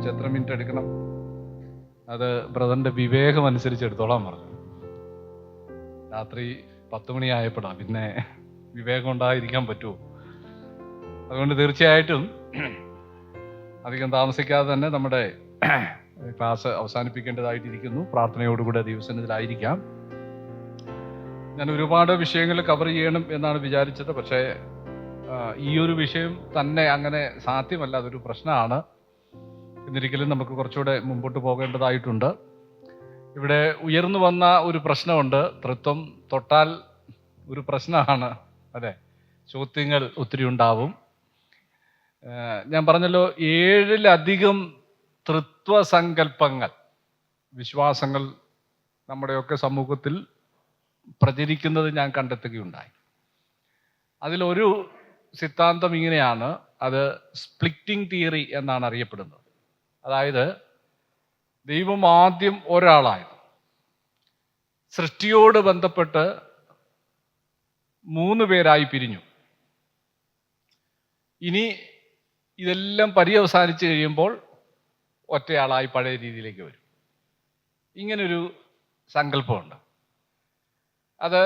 ചോദിച്ചു എത്ര മിനിറ്റ് എടുക്കണം. അത് ബ്രദറിന്റെ വിവേകം അനുസരിച്ച് എടുത്തോളാൻ പറഞ്ഞു. രാത്രി 10 മണിയായപ്പോഴാണ്, പിന്നെ വിവേകം ഉണ്ടായിരിക്കാൻ പറ്റുമോ? അതുകൊണ്ട് തീർച്ചയായിട്ടും അധികം താമസിക്കാതെ തന്നെ നമ്മുടെ ക്ലാസ് അവസാനിപ്പിക്കേണ്ടതായിട്ടിരിക്കുന്നു. പ്രാർത്ഥനയോടുകൂടെ ദൈവസന്നിധിയിലായിരിക്കാം. ഞാൻ ഒരുപാട് വിഷയങ്ങൾ കവർ ചെയ്യണം എന്നാണ് വിചാരിച്ചത്. പക്ഷേ ഈ ഒരു വിഷയം തന്നെ അങ്ങനെ സാധ്യമല്ല, അതൊരു പ്രശ്നമാണ്. എന്നിരിക്കലും നമുക്ക് കുറച്ചുകൂടെ മുമ്പോട്ട് പോകേണ്ടതായിട്ടുണ്ട്. ഇവിടെ ഉയർന്നു വന്ന ഒരു പ്രശ്നമുണ്ട്. തൃത്വം തൊട്ടാൽ ഒരു പ്രശ്നമാണ്. അതെ, ചോദ്യങ്ങൾ ഒത്തിരി ഉണ്ടാവും. ഞാൻ പറഞ്ഞല്ലോ, 7-ലധികം തൃത്വസങ്കല്പങ്ങൾ, വിശ്വാസങ്ങൾ നമ്മുടെയൊക്കെ സമൂഹത്തിൽ പ്രചരിക്കുന്നത് ഞാൻ കണ്ടെത്തുകയുണ്ടായി. അതിലൊരു സിദ്ധാന്തം ഇങ്ങനെയാണ്, അത് സ്പ്ലിറ്റിംഗ് തിയറി എന്നാണ് അറിയപ്പെടുന്നത്. അതായത് ദൈവം ആദ്യം ഒരാളായിരുന്നു. സൃഷ്ടിയോട് ബന്ധപ്പെട്ട് 3 പേരായി പിരിഞ്ഞു. ഇനി ഇതെല്ലാം പര്യവസാനിച്ച് കഴിയുമ്പോൾ ഒറ്റയാളായി പഴയ രീതിയിലേക്ക് വരും. ഇങ്ങനൊരു സങ്കല്പമുണ്ട്. അത്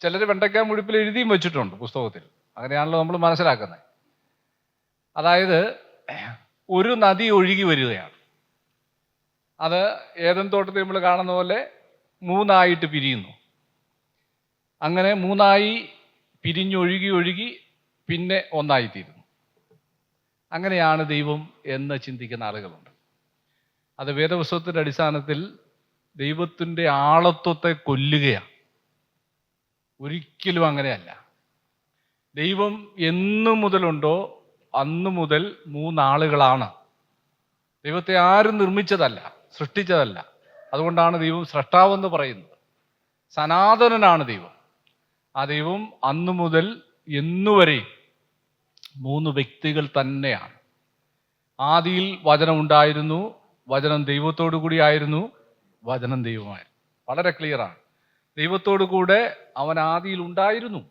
ചിലർ വെണ്ടയ്ക്ക മുഴുപ്പിൽ എഴുതിയും വെച്ചിട്ടുണ്ട് പുസ്തകത്തിൽ. അങ്ങനെയാണല്ലോ നമ്മൾ മനസ്സിലാക്കുന്നത്. അതായത് ഒരു നദി ഒഴുകി വരികയാണ്. അത് ഏദൻ തോട്ടത്തിൽ നമ്മൾ കാണുന്ന പോലെ 3 പിരിയുന്നു. അങ്ങനെ 3 പിരിഞ്ഞൊഴുകി പിന്നെ ഒന്നായിത്തീരുന്നു. അങ്ങനെയാണ് ദൈവം എന്ന് ചിന്തിക്കുന്ന ആളുകളുണ്ട്. അത് വേദപുസ്തകത്തിൻ്റെ അടിസ്ഥാനത്തിൽ ദൈവത്തിൻ്റെ ആളത്വത്തെ കൊല്ലുകയാണ്. ഒരിക്കലും അങ്ങനെയല്ല. ദൈവം എന്നു മുതലുണ്ടോ അന്നു മുതൽ 3 ആളുകളാണ്. ദൈവത്തെ ആരും നിർമ്മിച്ചതല്ല, സൃഷ്ടിച്ചതല്ല. അതുകൊണ്ടാണ് ദൈവം സ്രഷ്ടാവെന്ന് പറയുന്നത്. സനാതനനാണ് ദൈവം. ആ ദൈവം അന്നു മുതൽ എന്നുവരെയും 3 വ്യക്തികൾ തന്നെയാണ്. ആദിയിൽ വചനം ഉണ്ടായിരുന്നു, വചനം ദൈവത്തോടു കൂടിയായിരുന്നു, വചനം ദൈവമായിരുന്നു. വളരെ ക്ലിയറാണ്. ദൈവത്തോടു കൂടെ അവൻ ആദിയിൽ ഉണ്ടായിരുന്നു.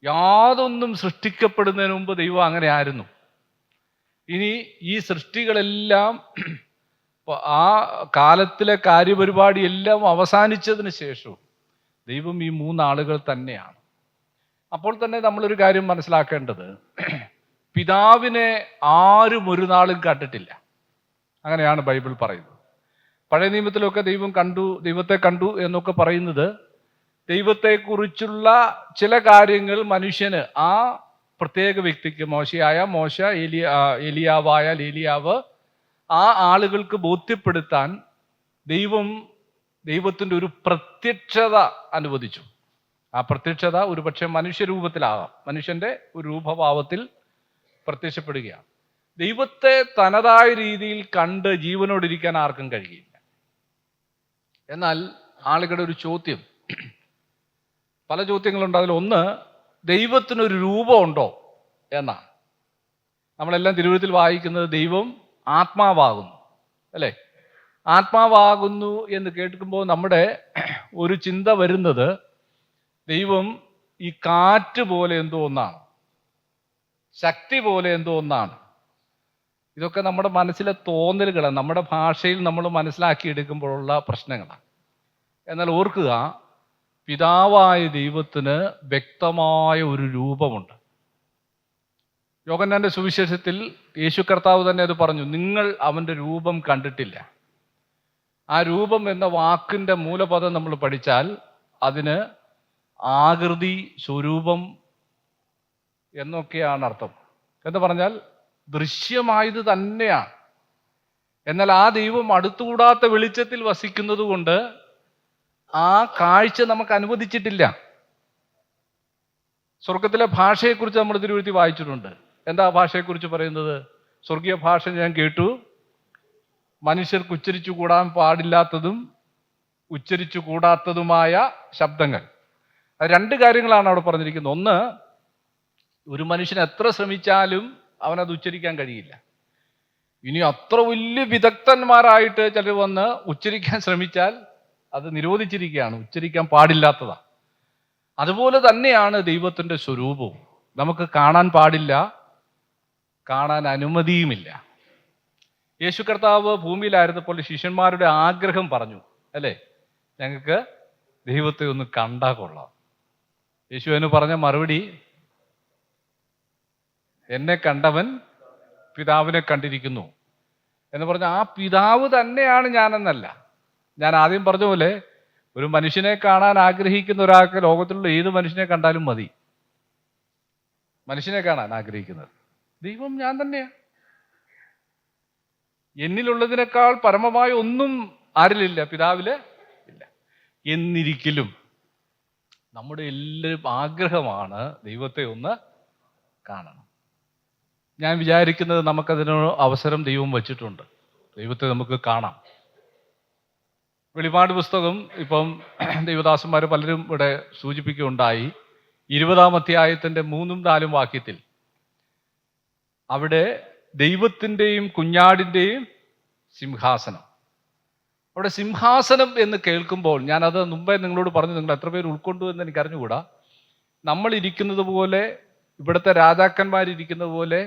യാതൊന്നും സൃഷ്ടിക്കപ്പെടുന്നതിന് മുമ്പ് ദൈവം അങ്ങനെ ആയിരുന്നു. ഇനി ഈ സൃഷ്ടികളെല്ലാം, ആ കാലത്തിലെ കാര്യപരിപാടി എല്ലാം അവസാനിച്ചതിന് ശേഷവും ദൈവം ഈ 3 ആളുകൾ തന്നെയാണ്. അപ്പോൾ തന്നെ നമ്മളൊരു കാര്യം മനസ്സിലാക്കേണ്ടത്, പിതാവിനെ ആരും ഒരു നാളും കണ്ടിട്ടില്ല. അങ്ങനെയാണ് ബൈബിൾ പറയുന്നത്. പഴയ നിയമത്തിലൊക്കെ ദൈവത്തെ കണ്ടു എന്നൊക്കെ പറയുന്നത്, ദൈവത്തെക്കുറിച്ചുള്ള ചില കാര്യങ്ങൾ മനുഷ്യന്, ആ പ്രത്യേക വ്യക്തിക്ക്, മോശ, ഏലിയാവ്, ആ ആളുകൾക്ക് ബോധ്യപ്പെടുത്താൻ ദൈവത്തിൻ്റെ ഒരു പ്രത്യക്ഷത അനുവദിച്ചു. ആ പ്രത്യക്ഷത ഒരു പക്ഷേ മനുഷ്യരൂപത്തിലാകാം, മനുഷ്യൻ്റെ ഒരു രൂപഭാവത്തിൽ പ്രത്യക്ഷപ്പെടുകയാണ്. ദൈവത്തെ തനതായ രീതിയിൽ കണ്ട് ജീവനോടിരിക്കാൻ ആർക്കും കഴിയില്ല. എന്നാൽ ആളുകളുടെ ഒരു ചോദ്യം, പല ചോദ്യങ്ങളുണ്ട്. അതിലൊന്ന്, ദൈവത്തിനൊരു രൂപമുണ്ടോ എന്നാണ്. നമ്മളെല്ലാം തിരുവഴുത്തിൽ വായിക്കുന്നത് ദൈവം ആത്മാവാകുന്നു, അല്ലേ? ആത്മാവാകുന്നു എന്ന് കേൾക്കുമ്പോൾ നമ്മുടെ ഒരു ചിന്ത വരുന്നത്, ദൈവം ഈ കാറ്റ് പോലെ എന്തോ ഒന്നാണ്, ശക്തി പോലെ എന്തോ ഒന്നാണ്. ഇതൊക്കെ നമ്മുടെ മനസ്സിലെ തോന്നലുകളാണ്, നമ്മുടെ ഭാഷയിൽ നമ്മൾ മനസ്സിലാക്കിയെടുക്കുമ്പോഴുള്ള പ്രശ്നങ്ങളാണ്. എന്നാൽ ഓർക്കുക, പിതാവായ ദൈവത്തിന് വ്യക്തമായ ഒരു രൂപമുണ്ട്. യോഹന്നാന്റെ സുവിശേഷത്തിൽ യേശു കർത്താവ് തന്നെ അത് പറഞ്ഞു, നിങ്ങൾ അവൻ്റെ രൂപം കണ്ടിട്ടില്ല. ആ രൂപം എന്ന വാക്കിൻ്റെ മൂലപദം നമ്മൾ പഠിച്ചാൽ അതിന് ആകൃതി, സ്വരൂപം എന്നൊക്കെയാണ് അർത്ഥം. എന്ന് പറഞ്ഞാൽ ദൃശ്യമായത് തന്നെയാണ്. എന്നാൽ ആ ദൈവം അടുത്തുകൂടാത്ത വെളിച്ചത്തിൽ വസിക്കുന്നത് കൊണ്ട് ആ കാഴ്ച നമുക്ക് അനുവദിച്ചിട്ടില്ല. സ്വർഗത്തിലെ ഭാഷയെക്കുറിച്ച് നമ്മൾ തിരുവഴുത്തി വായിച്ചിട്ടുണ്ട്. എന്താ ഭാഷയെക്കുറിച്ച് പറയുന്നത്? സ്വർഗീയ ഭാഷ ഞാൻ കേട്ടു, മനുഷ്യർക്ക് ഉച്ചരിച്ചു കൂടാൻ പാടില്ലാത്തതും ഉച്ചരിച്ചു കൂടാത്തതുമായ ശബ്ദങ്ങൾ. അത് 2 കാര്യങ്ങളാണ് അവിടെ പറഞ്ഞിരിക്കുന്നത്. ഒന്ന്, ഒരു മനുഷ്യൻ എത്ര ശ്രമിച്ചാലും അവനത് ഉച്ചരിക്കാൻ കഴിയില്ല. ഇനി അത്ര വലിയ വിദഗ്ധന്മാരായിട്ട് ചിലർ വന്ന് ഉച്ചരിക്കാൻ ശ്രമിച്ചാൽ അത് നിരോധിച്ചിരിക്കുകയാണ്, ഉച്ചരിക്കാൻ പാടില്ലാത്തതാണ്. അതുപോലെ തന്നെയാണ് ദൈവത്തിൻ്റെ സ്വരൂപവും. നമുക്ക് കാണാൻ പാടില്ല, കാണാൻ അനുമതിയുമില്ല. യേശു കർത്താവ് ഭൂമിയിലായിരുന്നപ്പോൾ ശിഷ്യന്മാരുടെ ആഗ്രഹം പറഞ്ഞു, അല്ലേ, ഞങ്ങൾക്ക് ദൈവത്തെ ഒന്ന് കണ്ടാൽ കൊള്ളാം. യേശുവിന് പറഞ്ഞ മറുപടി, എന്നെ കണ്ടവൻ പിതാവിനെ കണ്ടിരിക്കുന്നു എന്ന് പറഞ്ഞ ആ പിതാവ് തന്നെയാണ് ഞാനെന്നല്ല. ഞാൻ ആദ്യം പറഞ്ഞ പോലെ ഒരു മനുഷ്യനെ കാണാൻ ആഗ്രഹിക്കുന്ന ഒരാൾക്ക് ലോകത്തിലുള്ള ഏത് മനുഷ്യനെ കണ്ടാലും മതി. മനുഷ്യനെ കാണാൻ ആഗ്രഹിക്കുന്നത് ദൈവം ഞാൻ തന്നെയാണ്. എന്നിലുള്ളതിനേക്കാൾ പരമമായ ഒന്നും ആരിലില്ല, പിതാവില് ഇല്ല. എന്നിരിക്കലും നമ്മുടെ എല്ലാവരും ആഗ്രഹമാണ് ദൈവത്തെ ഒന്ന് കാണണം. ഞാൻ വിചാരിക്കുന്നത് നമുക്കതിന് അവസരം ദൈവം വച്ചിട്ടുണ്ട്. ദൈവത്തെ നമുക്ക് കാണാം. വെളിപാട് പുസ്തകം ഇപ്പം ദൈവദാസന്മാർ പലരും ഇവിടെ സൂചിപ്പിക്കുകയുണ്ടായി. 20-ാം അധ്യായത്തിൻ്റെ 3-4 വാക്യത്തിൽ അവിടെ ദൈവത്തിൻ്റെയും കുഞ്ഞാടിൻ്റെയും സിംഹാസനം. അവിടെ സിംഹാസനം എന്ന് കേൾക്കുമ്പോൾ, ഞാനത് മുമ്പേ നിങ്ങളോട് പറഞ്ഞു, നിങ്ങൾ എത്ര പേര് ഉൾക്കൊണ്ടു എന്ന് എനിക്ക് അറിഞ്ഞുകൂടാ. നമ്മൾ ഇരിക്കുന്നത് പോലെ, ഇവിടുത്തെ രാജാക്കന്മാരിയ്ക്കുന്നത് പോലെ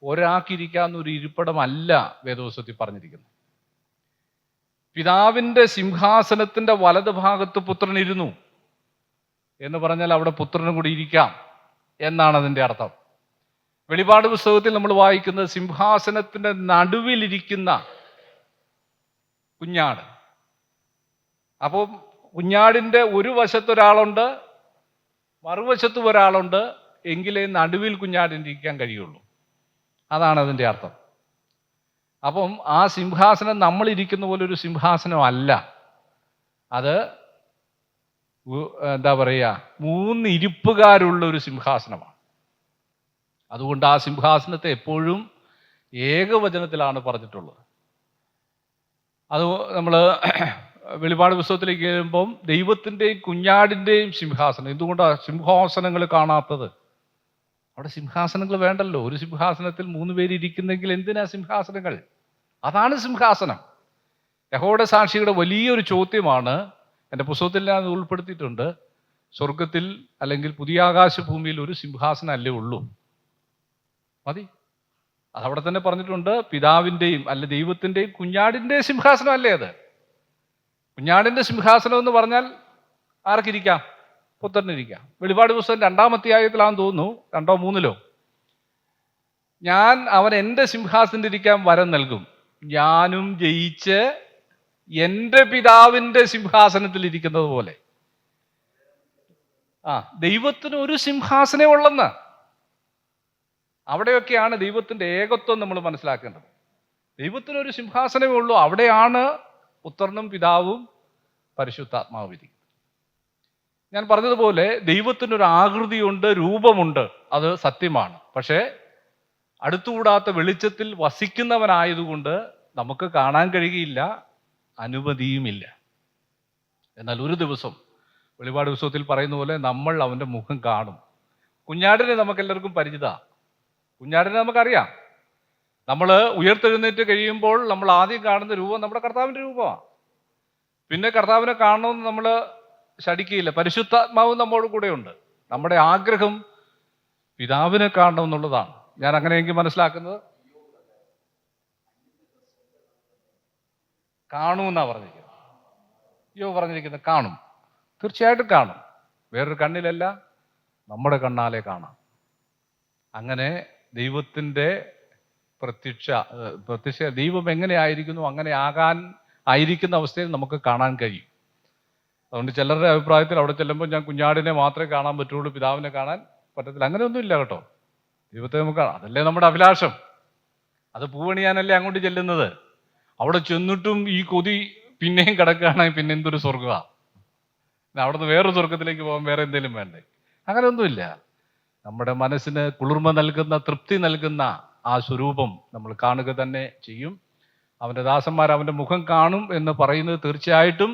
ഒരാൾക്കിരിക്കാവുന്ന ഇരിപ്പിടമല്ല വേദപുസ്തകത്തിൽ പറഞ്ഞിരിക്കുന്നത്. പിതാവിൻ്റെ സിംഹാസനത്തിൻ്റെ വലത് ഭാഗത്ത് പുത്രൻ ഇരുന്നു എന്ന് പറഞ്ഞാൽ അവിടെ പുത്രനും കൂടി ഇരിക്കാം എന്നാണ് അതിൻ്റെ അർത്ഥം. വെളിപാട് പുസ്തകത്തിൽ നമ്മൾ വായിക്കുന്നത് സിംഹാസനത്തിൻ്റെ നടുവിലിരിക്കുന്ന കുഞ്ഞാട്. അപ്പോൾ കുഞ്ഞാടിൻ്റെ ഒരു വശത്തൊരാളുണ്ട്, മറുവശത്തും ഒരാളുണ്ട്, എങ്കിലേ നടുവിൽ കുഞ്ഞാടിനിരിക്കാൻ കഴിയുള്ളൂ. അതാണ് അതിൻ്റെ അർത്ഥം. അപ്പം ആ സിംഹാസനം നമ്മളിരിക്കുന്ന പോലെ ഒരു സിംഹാസനം അല്ല. അത് എന്താ പറയുക, 3 ഇരിപ്പുകാരുള്ള ഒരു സിംഹാസനമാണ്. അതുകൊണ്ട് ആ സിംഹാസനത്തെ എപ്പോഴും ഏകവചനത്തിലാണ് പറഞ്ഞിട്ടുള്ളത്. അത് നമ്മൾ വെളിപാട് പുസ്തകത്തിലേക്ക് വരുമ്പം ദൈവത്തിൻ്റെയും കുഞ്ഞാടിൻ്റെയും സിംഹാസനം. എന്തുകൊണ്ടാണ് സിംഹാസനങ്ങൾ കാണാത്തത്? അവിടെ സിംഹാസനങ്ങൾ വേണ്ടല്ലോ. ഒരു സിംഹാസനത്തിൽ 3 പേര് ഇരിക്കുന്നെങ്കിൽ എന്തിനാ സിംഹാസനങ്ങൾ? അതാണ് സിംഹാസനം. യഹോവയുടെ സാക്ഷിയുടെ വലിയൊരു ചോദ്യമാണ്. എൻ്റെ പുസ്തകത്തിൽ ഞാൻ ഉൾപ്പെടുത്തിയിട്ടുണ്ട്. സ്വർഗത്തിൽ അല്ലെങ്കിൽ പുതിയ ആകാശഭൂമിയിൽ ഒരു സിംഹാസനം അല്ലേ ഉള്ളൂ, മതി. അതവിടെ തന്നെ പറഞ്ഞിട്ടുണ്ട്. പിതാവിൻ്റെയും അല്ല ദൈവത്തിൻ്റെയും കുഞ്ഞാടിൻ്റെയും സിംഹാസനം അല്ലേ അത്. കുഞ്ഞാടിൻ്റെ സിംഹാസനം എന്ന് പറഞ്ഞാൽ ആർക്കിരിക്കാം? പുത്രനിരിക്കാം. വെളിപാട് പുസ്തകം 2-ാം അധ്യായത്തിലാണെന്ന് തോന്നുന്നു, 2-ഓ 3-ലോ, ഞാൻ അവൻ എൻ്റെ സിംഹാസനത്തിൽ ഇരിക്കാൻ വരം നൽകും, ഞാനും ജയിച്ച് എൻ്റെ പിതാവിൻ്റെ സിംഹാസനത്തിൽ ഇരിക്കുന്നത് പോലെ. ദൈവത്തിന് ഒരു സിംഹാസനേ ഉള്ളെന്ന്. അവിടെയൊക്കെയാണ് ദൈവത്തിൻ്റെ ഏകത്വം നമ്മൾ മനസ്സിലാക്കേണ്ടത്. ദൈവത്തിനൊരു സിംഹാസനമേ ഉള്ളൂ. അവിടെയാണ് പുത്രനും പിതാവും പരിശുദ്ധാത്മാവും ഇരിക്കുന്നത്. ഞാൻ പറഞ്ഞതുപോലെ ദൈവത്തിനൊരു ആകൃതിയുണ്ട്, രൂപമുണ്ട്, അത് സത്യമാണ്. പക്ഷേ അടുത്തുകൂടാത്ത വെളിച്ചത്തിൽ വസിക്കുന്നവനായതുകൊണ്ട് നമുക്ക് കാണാൻ കഴിയുകയില്ല, അനുമതിയുമില്ല. എന്നാൽ ഒരു ദിവസം വെളിപാട് പുസ്തകത്തിൽ പറയുന്ന പോലെ നമ്മൾ അവൻ്റെ മുഖം കാണും. കുഞ്ഞാടിനെ നമുക്കെല്ലാവർക്കും പരിചിതമാണ്. കുഞ്ഞാടിനെ നമുക്കറിയാം. നമ്മൾ ഉയർത്തെഴുന്നേറ്റ് കഴിയുമ്പോൾ നമ്മൾ ആദ്യം കാണുന്ന രൂപം നമ്മുടെ കർത്താവിൻ്റെ രൂപമാണ്. പിന്നെ കർത്താവിനെ കാണണമെന്ന് നമ്മൾ ശഠിക്കുകയില്ല. പരിശുദ്ധാത്മാവും നമ്മോട് കൂടെയുണ്ട്. നമ്മുടെ ആഗ്രഹം പിതാവിനെ കാണണം എന്നുള്ളതാണ്. ഞാൻ അങ്ങനെയെങ്കിൽ മനസ്സിലാക്കുന്നത് കാണുമെന്നാണ് പറഞ്ഞിരിക്കുന്നത്. പറഞ്ഞിരിക്കുന്നത് കാണും, തീർച്ചയായിട്ടും കാണും. വേറൊരു കണ്ണിലല്ല, നമ്മുടെ കണ്ണാലെ കാണാം. അങ്ങനെ ദൈവത്തിൻ്റെ പ്രത്യക്ഷ ദൈവം എങ്ങനെ ആയിരിക്കുന്നു അങ്ങനെ ആയിരിക്കുന്ന അവസ്ഥയിൽ നമുക്ക് കാണാൻ കഴിയും. അതുകൊണ്ട് ചിലരുടെ അഭിപ്രായത്തിൽ അവിടെ ചെല്ലുമ്പോൾ ഞാൻ കുഞ്ഞാടിനെ മാത്രമേ കാണാൻ പറ്റുള്ളൂ, പിതാവിനെ കാണാൻ പറ്റത്തില്ല. അങ്ങനെയൊന്നുമില്ല കേട്ടോ. ദൈവത്തെ നമുക്ക് കാണാം. അതല്ലേ നമ്മുടെ അഭിലാഷം. അത് പൂവണിയാനല്ലേ അങ്ങോട്ട് ചെല്ലുന്നത്. അവിടെ ചെന്നിട്ടും ഈ കൊതി പിന്നെയും കിടക്കുകയാണെങ്കിൽ പിന്നെ എന്തൊരു സ്വർഗമാണ്. അവിടെ നിന്ന് വേറൊരു സ്വർഗത്തിലേക്ക് പോകാൻ വേറെ എന്തെങ്കിലും വേണ്ടേ? അങ്ങനെയൊന്നുമില്ല. നമ്മുടെ മനസ്സിന് കുളിർമ നൽകുന്ന, തൃപ്തി നൽകുന്ന ആ സ്വരൂപം നമ്മൾ കാണുക തന്നെ ചെയ്യും. അവൻ്റെ ദാസന്മാർ അവൻ്റെ മുഖം കാണും എന്ന് പറയുന്നത് തീർച്ചയായിട്ടും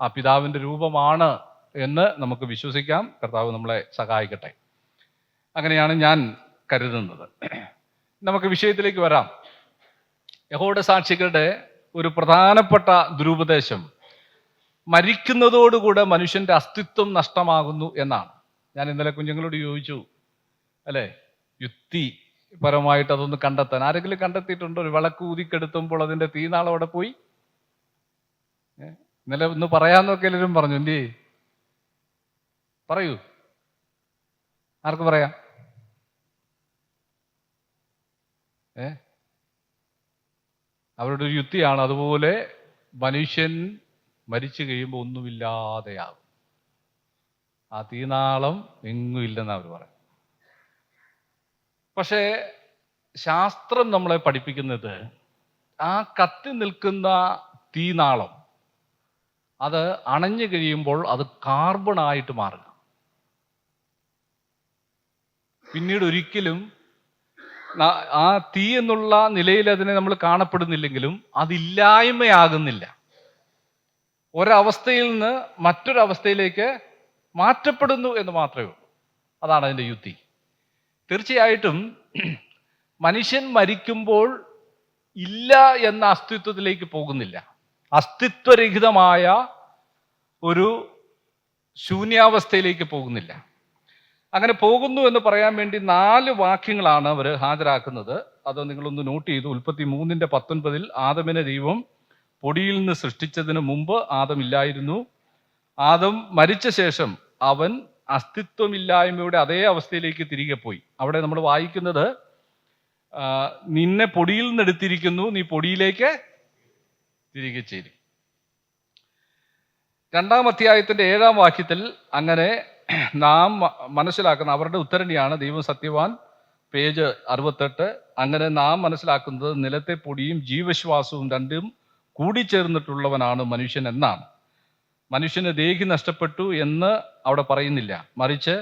ആ പിതാവിൻ്റെ രൂപമാണ് എന്ന് നമുക്ക് വിശ്വസിക്കാം. കർത്താവ് നമ്മളെ സഹായിക്കട്ടെ. അങ്ങനെയാണ് ഞാൻ കരുതുന്നത്. നമുക്ക് വിഷയത്തിലേക്ക് വരാം. യഹോവയുടെ സാക്ഷികളുടെ ഒരു പ്രധാനപ്പെട്ട ദുരുപദേശം മരിക്കുന്നതോടുകൂടെ മനുഷ്യൻ്റെ അസ്തിത്വം നഷ്ടമാകുന്നു എന്നാണ്. ഞാൻ ഇന്നലെ കുഞ്ഞുങ്ങളോട് ചോദിച്ചു, അല്ലേ, യുക്തി പരമായിട്ട് അതൊന്ന് കണ്ടെത്താൻ ആരെങ്കിലും കണ്ടെത്തിയിട്ടുണ്ടോ? ഒരു വിളക്ക് ഊതിക്കെടുത്തുമ്പോൾ അതിന്റെ തീനാളം അവിടെ പോയി. ഇന്നലെ ഒന്ന് പറയാന്നൊക്കെ എല്ലാവരും പറഞ്ഞു. എന്തേ പറയൂ, ആർക്ക് പറയാം? അവരുടെ ഒരു യുക്തിയാണ്. അതുപോലെ മനുഷ്യൻ മരിച്ചു കഴിയുമ്പോൾ ഒന്നുമില്ലാതെയാകും, ആ തീനാളം എങ്ങും ഇല്ലെന്ന് അവർ പറയും. പക്ഷേ ശാസ്ത്രം നമ്മളെ പഠിപ്പിക്കുന്നത് ആ കത്തി നിൽക്കുന്ന തീനാളം അത് അണഞ്ഞു കഴിയുമ്പോൾ അത് കാർബണായിട്ട് മാറുക. പിന്നീട് ഒരിക്കലും ആ തീ എന്നുള്ള നിലയിൽ അതിനെ നമ്മൾ കാണപ്പെടുന്നില്ലെങ്കിലും അതില്ലായ്മയാകുന്നില്ല. ഒരവസ്ഥയിൽ നിന്ന് മറ്റൊരവസ്ഥയിലേക്ക് മാറ്റപ്പെടുന്നു എന്ന് മാത്രമേ ഉള്ളൂ. അതാണ് അതിൻ്റെ യുക്തി. തീർച്ചയായിട്ടും മനുഷ്യൻ മരിക്കുമ്പോൾ ഇല്ല എന്ന അസ്തിത്വത്തിലേക്ക് പോകുന്നില്ല. അസ്തിത്വരഹിതമായ ഒരു ശൂന്യാവസ്ഥയിലേക്ക് പോകുന്നില്ല. അങ്ങനെ പോകുന്നു എന്ന് പറയാൻ വേണ്ടി 4 വാക്യങ്ങളാണ് അവർ ഹാജരാക്കുന്നത്. അത് നിങ്ങളൊന്ന് നോട്ട് ചെയ്തു. ഉൽപ്പത്തി 3:19 ആദമിനെ ദൈവം പൊടിയിൽ നിന്ന് സൃഷ്ടിച്ചതിന് മുമ്പ് ആദം ഇല്ലായിരുന്നു. ആദം മരിച്ച ശേഷം അവൻ അസ്തിത്വമില്ലായ്മയുടെ അതേ അവസ്ഥയിലേക്ക് തിരികെ പോയി. അവിടെ നമ്മൾ വായിക്കുന്നത് നിന്നെ പൊടിയിൽ നിന്ന് എടുത്തിരിക്കുന്നു, നീ പൊടിയിലേക്ക് തിരികെ ചേരും. 2-ാം അധ്യായത്തിന്റെ 7-ാം വാക്യത്തിൽ അങ്ങനെ നാം മനസ്സിലാക്കുന്ന അവരുടെ ഉദ്ധരണിയാണ്. ദൈവം സത്യവാൻ, പേജ് 68. അങ്ങനെ നാം മനസ്സിലാക്കുന്നത് നിലത്തെ പൊടിയും ജീവശ്വാസവും രണ്ടും കൂടിച്ചേർന്നിട്ടുള്ളവനാണ് മനുഷ്യൻ എന്നാണ്. മനുഷ്യന് ദേഹി നഷ്ടപ്പെട്ടു എന്ന് അവിടെ പറയുന്നില്ല, മറിച്ച്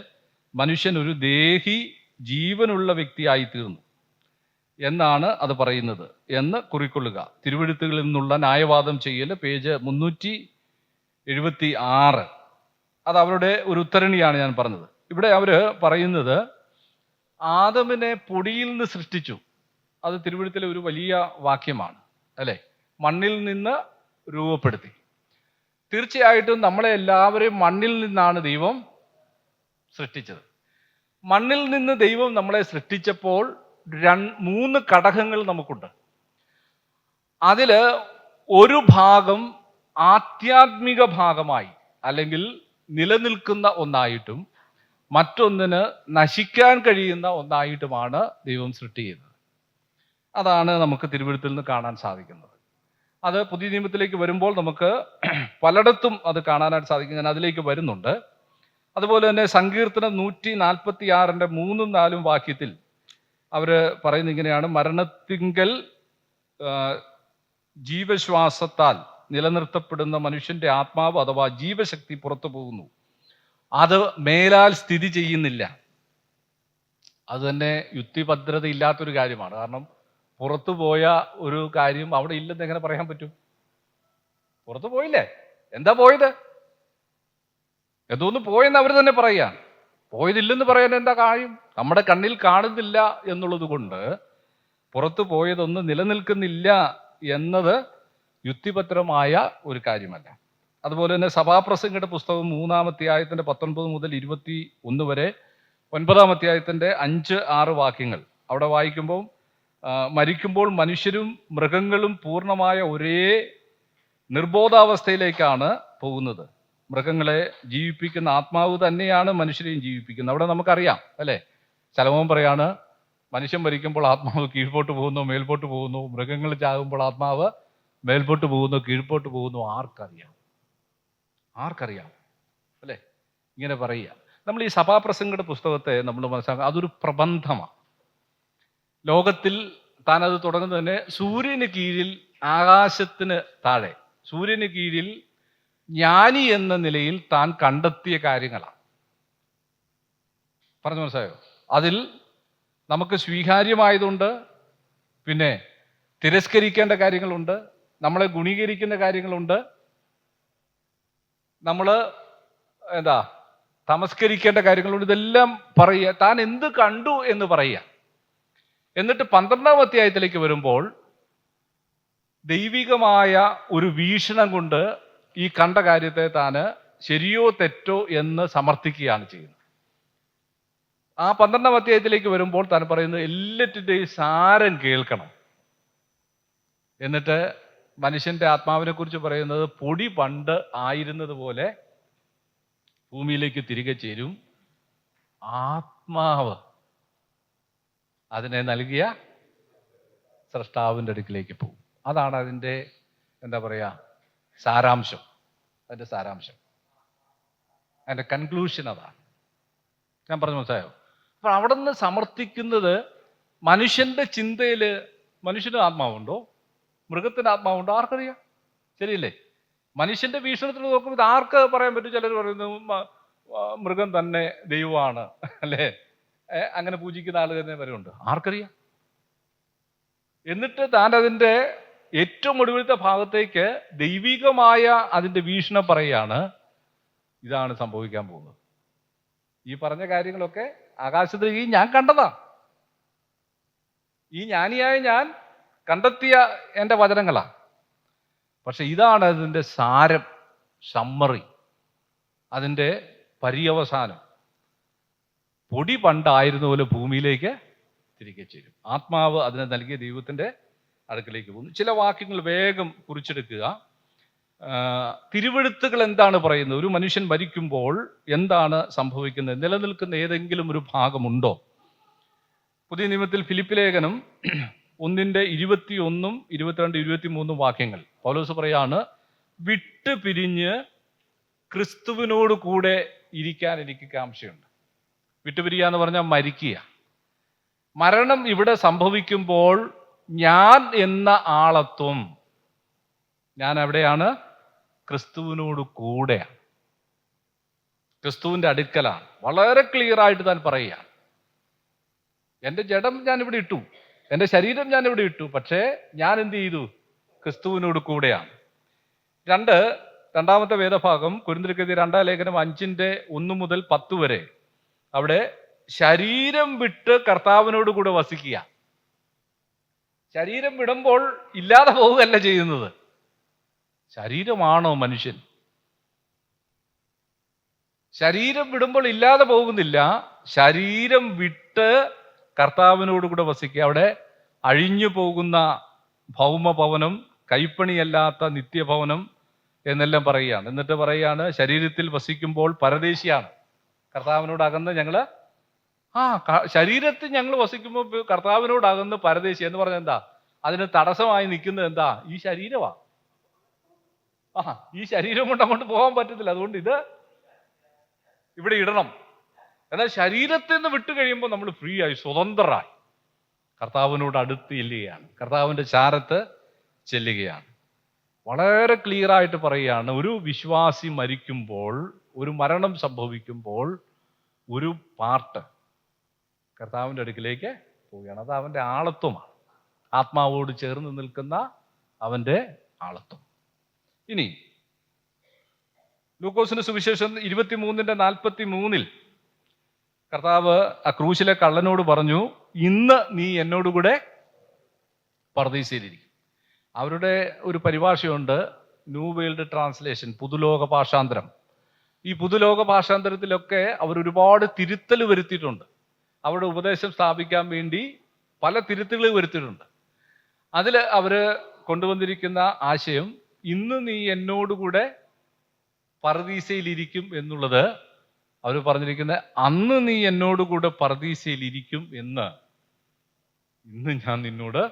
മനുഷ്യൻ ഒരു ദേഹി ജീവനുള്ള വ്യക്തിയായി തീർന്നു എന്നാണ് അത് പറയുന്നത് എന്ന് കുറിക്കൊള്ളുക. തിരുവെഴുത്തുകളിൽ നിന്നുള്ള ന്യായവാദം ചെയ്യൽ, പേജ് 376. അത് അവരുടെ ഒരു ഉദ്ധരണിയാണ് ഞാൻ പറഞ്ഞത്. ഇവിടെ അവർ പറയുന്നത് ആദമിനെ പൊടിയിൽ നിന്ന് സൃഷ്ടിച്ചു. അത് തിരുവെഴുത്തിലെ ഒരു വലിയ വാക്യമാണ്, അല്ലേ? മണ്ണിൽ നിന്ന് രൂപപ്പെടുത്തി. തീർച്ചയായിട്ടും നമ്മളെ എല്ലാവരെയും മണ്ണിൽ നിന്നാണ് ദൈവം സൃഷ്ടിച്ചത്. മണ്ണിൽ നിന്ന് ദൈവം നമ്മളെ സൃഷ്ടിച്ചപ്പോൾ 3 ഘടകങ്ങൾ നമുക്കുണ്ട്. അതിൽ ഒരു ഭാഗം ആധ്യാത്മിക ഭാഗമായി അല്ലെങ്കിൽ നിലനിൽക്കുന്ന ഒന്നായിട്ടും മറ്റൊന്നിന് നശിക്കാൻ കഴിയുന്ന ഒന്നായിട്ടുമാണ് ദൈവം സൃഷ്ടി ചെയ്തത്. അതാണ് നമുക്ക് തിരുവെഴുത്തിൽ നിന്ന് കാണാൻ സാധിക്കുന്നത്. അത് പുതിയ നിയമത്തിലേക്ക് വരുമ്പോൾ നമുക്ക് പലയിടത്തും അത് കാണാനായിട്ട് സാധിക്കും. ഞാൻ അതിലേക്ക് വരുന്നുണ്ട്. അതുപോലെ തന്നെ സങ്കീർത്തനം 146-ന്റെ 3-4 വാക്യത്തിൽ അവർ പറയുന്നത് ഇങ്ങനെയാണ്: മരണത്തിങ്കൽ ജീവശ്വാസത്താൽ നിലനിർത്തപ്പെടുന്ന മനുഷ്യന്റെ ആത്മാവ് അഥവാ ജീവശക്തി പുറത്തു പോകുന്നു, അത് മേലാൽ സ്ഥിതി ചെയ്യുന്നില്ല. അത് തന്നെ യുക്തിഭദ്രത ഇല്ലാത്തൊരു കാര്യമാണ്. കാരണം പുറത്തു പോയ ഒരു കാര്യം അവിടെ ഇല്ലെന്ന് എങ്ങനെ പറയാൻ പറ്റും? പുറത്തു പോയില്ലേ, എന്താ പോയത്? എന്തോന്ന് പോയെന്ന് അവർ തന്നെ പറയുകയാണ്. പോയതില്ലെന്ന് പറയാൻ എന്താ കാര്യം? നമ്മുടെ കണ്ണിൽ കാണുന്നില്ല എന്നുള്ളത് കൊണ്ട് പുറത്തു പോയതൊന്നും നിലനിൽക്കുന്നില്ല എന്നത് യുക്തിപത്രമായ ഒരു കാര്യമല്ല. അതുപോലെ തന്നെ സഭാപ്രസംഗയുടെ പുസ്തകം 3-ാം അധ്യായത്തിന്റെ 19 മുതൽ 21 വരെ 9-ാം അധ്യായത്തിന്റെ 5-6 വാക്യങ്ങൾ അവിടെ വായിക്കുമ്പോൾ മരിക്കുമ്പോൾ മനുഷ്യരും മൃഗങ്ങളും പൂർണ്ണമായ ഒരേ നിർബോധാവസ്ഥയിലേക്കാണ് പോകുന്നത്. മൃഗങ്ങളെ ജീവിപ്പിക്കുന്ന ആത്മാവ് തന്നെയാണ് മനുഷ്യരെയും ജീവിപ്പിക്കുന്നത്. അവിടെ നമുക്കറിയാം, അല്ലേ? ശലോമോൻ പറയാണ്, മനുഷ്യൻ മരിക്കുമ്പോൾ ആത്മാവ് കീഴ്പോട്ട് പോകുന്നു, മേൽപോട്ട് പോകുന്നു. മൃഗങ്ങൾ ചാകുമ്പോൾ ആത്മാവ് മേൽപോട്ട് പോകുന്നു, കീഴ്പോട്ട് പോകുന്നു. ആർക്കറിയാം, അല്ലേ? ഇങ്ങനെ പറയുക. നമ്മൾ ഈ സഭാപ്രസംഗയുടെ പുസ്തകത്തെ നമ്മൾ മനസ്സിലാക്കുക, അതൊരു പ്രബന്ധമാണ്. ലോകത്തിൽ താനത് തുടങ്ങുന്നത് തന്നെ സൂര്യന് കീഴിൽ, ആകാശത്തിന് താഴെ, സൂര്യന് കീഴിൽ ജ്ഞാനി എന്ന നിലയിൽ താൻ കണ്ടെത്തിയ കാര്യങ്ങളാണ്. പറഞ്ഞു മനസ്സിലായോ? അതിൽ നമുക്ക് സ്വീകാര്യമായതുണ്ട്, പിന്നെ തിരസ്കരിക്കേണ്ട കാര്യങ്ങളുണ്ട്, നമ്മളെ ഗുണീകരിക്കുന്ന കാര്യങ്ങളുണ്ട്, നമ്മൾ തമസ്കരിക്കേണ്ട കാര്യങ്ങളുണ്ട്. ഇതെല്ലാം പറയുക, താൻ എന്ത് കണ്ടു എന്ന് പറയുക. എന്നിട്ട് 12-ാം അധ്യായത്തിലേക്ക് വരുമ്പോൾ ദൈവികമായ ഒരു വീക്ഷണം കൊണ്ട് ഈ കണ്ട കാര്യത്തെ താന് ശരിയോ തെറ്റോ എന്ന് സമർത്ഥിക്കുകയാണ് ചെയ്യുന്നത്. ആ 12-ാം അധ്യായത്തിലേക്ക് വരുമ്പോൾ താൻ പറയുന്നത് എല്ലാറ്റിൻ്റെയും സാരം കേൾക്കണം. എന്നിട്ട് മനുഷ്യന്റെ ആത്മാവിനെ കുറിച്ച് പറയുന്നത് പൊടി പണ്ട് ആയിരുന്നത് പോലെ ഭൂമിയിലേക്ക് തിരികെ ചേരും. ആത്മാവ് അതിനെ നൽകിയ സ്രഷ്ടാവിൻ്റെ അടുക്കിലേക്ക് പോകും. അതാണ് അതിൻ്റെ എന്താ പറയുക സാരാംശം. അതിൻ്റെ സാരാംശം, അതിൻ്റെ കൺക്ലൂഷൻ അതാണ്. ഞാൻ പറഞ്ഞു മനസ്സിലായോ? അപ്പൊ അവിടെ നിന്ന് സമർത്ഥിക്കുന്നത് മനുഷ്യന്റെ ചിന്തയിൽ മനുഷ്യന് ആത്മാവുണ്ടോ, മൃഗത്തിന് ആത്മാവുണ്ടോ, ആർക്കറിയാം? ശരിയല്ലേ? മനുഷ്യന്റെ വീക്ഷണത്തിൽ നോക്കുമ്പോൾ ഇത് ആർക്ക് പറയാൻ പറ്റും? ചിലർ പറയുന്നു മൃഗം തന്നെ ദൈവമാണ്, അല്ലേ? അങ്ങനെ പൂജിക്കുന്ന ആൾ തന്നെ വരെയുണ്ട്. ആർക്കറിയാം? എന്നിട്ട് താൻ അതിൻ്റെ ഏറ്റവും ഒടുവിലത്തെ ഭാഗത്തേക്ക് ദൈവികമായ അതിൻ്റെ വീക്ഷണം പറയുകയാണ്. ഇതാണ് സംഭവിക്കാൻ പോകുന്നത്. ഈ പറഞ്ഞ കാര്യങ്ങളൊക്കെ ആകാശത്തിൽ ഞാൻ കണ്ടതാ. ഈ ജ്ഞാനിയായ ഞാൻ കണ്ടെത്തിയ എൻ്റെ വചനങ്ങളാ. പക്ഷെ ഇതാണ് അതിൻ്റെ സാരം, സമ്മറി, അതിൻ്റെ പര്യവസാനം. പൊടി പണ്ടായിരുന്ന പോലെ ഭൂമിയിലേക്ക് തിരികെ ചേരും. ആത്മാവ് അതിനെ നൽകിയ ദൈവത്തിൻ്റെ അടുക്കിലേക്ക് പോകുന്നു. ചില വാക്യങ്ങൾ വേഗം കുറിച്ചെടുക്കുക. തിരുവെഴുത്തുകൾ എന്താണ് പറയുന്നത്? ഒരു മനുഷ്യൻ മരിക്കുമ്പോൾ എന്താണ് സംഭവിക്കുന്നത്? നിലനിൽക്കുന്ന ഏതെങ്കിലും ഒരു ഭാഗമുണ്ടോ? പുതിയ നിയമത്തിൽ ഫിലിപ്പ് ലേഖനം 1:21, 22, 23 വാക്യങ്ങൾ പൗലോസ് പറയാണ്, വിട്ട് പിരിഞ്ഞ് ക്രിസ്തുവിനോട് കൂടെ ഇരിക്കാൻ എനിക്ക് കാംക്ഷയുണ്ട്. വിട്ടുപിരിയുക എന്ന് പറഞ്ഞാൽ മരിക്കുക. മരണം ഇവിടെ സംഭവിക്കുമ്പോൾ ഞാൻ എന്ന ആളത്വം, ഞാൻ എവിടെയാണ്? ക്രിസ്തുവിനോട് കൂടെയാണ്, ക്രിസ്തുവിൻ്റെ അടുക്കലാണ്. വളരെ ക്ലിയർ ആയിട്ട് താൻ പറയുകയാണ്, എൻ്റെ ജഡം ഞാൻ ഇവിടെ ഇട്ടു, എൻ്റെ ശരീരം ഞാൻ ഇവിടെ ഇട്ടു, പക്ഷേ ഞാൻ എന്ത് ചെയ്തു? ക്രിസ്തുവിനോട് കൂടെയാണ്. രണ്ടാമത്തെ വേദഭാഗം കൊരിന്ത്യർക്കെഴുതിയ 2-ാം ലേഖനം 5:1 മുതൽ 10 വരെ, അവിടെ ശരീരം വിട്ട് കർത്താവിനോട് കൂടെ വസിക്കുക. ശരീരം വിടുമ്പോൾ ഇല്ലാതെ പോവുകയല്ല ചെയ്യുന്നത്. ശരീരമാണോ മനുഷ്യൻ? ശരീരം വിടുമ്പോൾ ഇല്ലാതെ പോകുന്നില്ല. ശരീരം വിട്ട് കർത്താവിനോട് കൂടെ വസിക്കുക. അവിടെ അഴിഞ്ഞു പോകുന്ന ഭൗമഭവനം, കൈപ്പണിയല്ലാത്ത നിത്യഭവനം എന്നെല്ലാം പറയുകയാണ്. എന്നിട്ട് പറയുകയാണ്, ശരീരത്തിൽ വസിക്കുമ്പോൾ പരദേശിയാണ്. കർത്താവിനോട് അകന്ന് ഞങ്ങള് ശരീരത്തിൽ ഞങ്ങൾ വസിക്കുമ്പോൾ കർത്താവിനോട് അകന്ന് പരദേശി എന്ന് പറഞ്ഞാൽ എന്താ? അതിന് തടസ്സമായി നിൽക്കുന്നത് എന്താ? ഈ ശരീരമാ. ഈ ശരീരം കൊണ്ട് അങ്ങോട്ട് പോകാൻ പറ്റത്തില്ല. അതുകൊണ്ട് ഇത് ഇവിടെ ഇടണം. എന്നാൽ ശരീരത്തിൽ നിന്ന് വിട്ടു കഴിയുമ്പോൾ നമ്മൾ ഫ്രീ ആയി, സ്വതന്ത്രരായി കർത്താവിനോട് അടുത്ത് ചെല്ലുകയാണ്, കർത്താവിൻ്റെ ചാരത്ത് ചെല്ലുകയാണ്. വളരെ ക്ലിയർ ആയിട്ട് പറയുകയാണ്, ഒരു വിശ്വാസി മരിക്കുമ്പോൾ, ഒരു മരണം സംഭവിക്കുമ്പോൾ ഒരു പാർട്ട് കർത്താവിൻ്റെ അടുക്കിലേക്ക് പോവുകയാണ്. അത് അവൻ്റെ ആളത്വമാണ്, ആത്മാവോട് ചേർന്ന് നിൽക്കുന്ന അവൻ്റെ ആളത്വം. ഇനി ലൂക്കോസിന്റെ സുവിശേഷം 23:43 കർത്താവ് ആ ക്രൂശിലെ കള്ളനോട് പറഞ്ഞു, ഇന്ന് നീ എന്നോടുകൂടെ പർദീസയിലിരിക്കും. അവരുടെ ഒരു പരിഭാഷയുണ്ട്, ന്യൂ വേൾഡ് ട്രാൻസ്ലേഷൻ, പുതുലോക ഭാഷാന്തരം. ഈ പുതുലോക ഭാഷാന്തരത്തിലൊക്കെ അവർ ഒരുപാട് തിരുത്തൽ വരുത്തിയിട്ടുണ്ട്. അവരുടെ ഉപദേശം സ്ഥാപിക്കാൻ വേണ്ടി പല തിരുത്തുകൾ വരുത്തിയിട്ടുണ്ട്. അതിൽ അവർ കൊണ്ടുവന്നിരിക്കുന്ന ആശയം, ഇന്ന് നീ എന്നോടുകൂടെ പർദീസയിലിരിക്കും എന്നുള്ളത്, അവർ പറഞ്ഞിരിക്കുന്നത് അന്ന് നീ എന്നോടുകൂടെ പർദീസയിലിരിക്കും എന്ന് ഇന്ന് ഞാൻ നിന്നോട്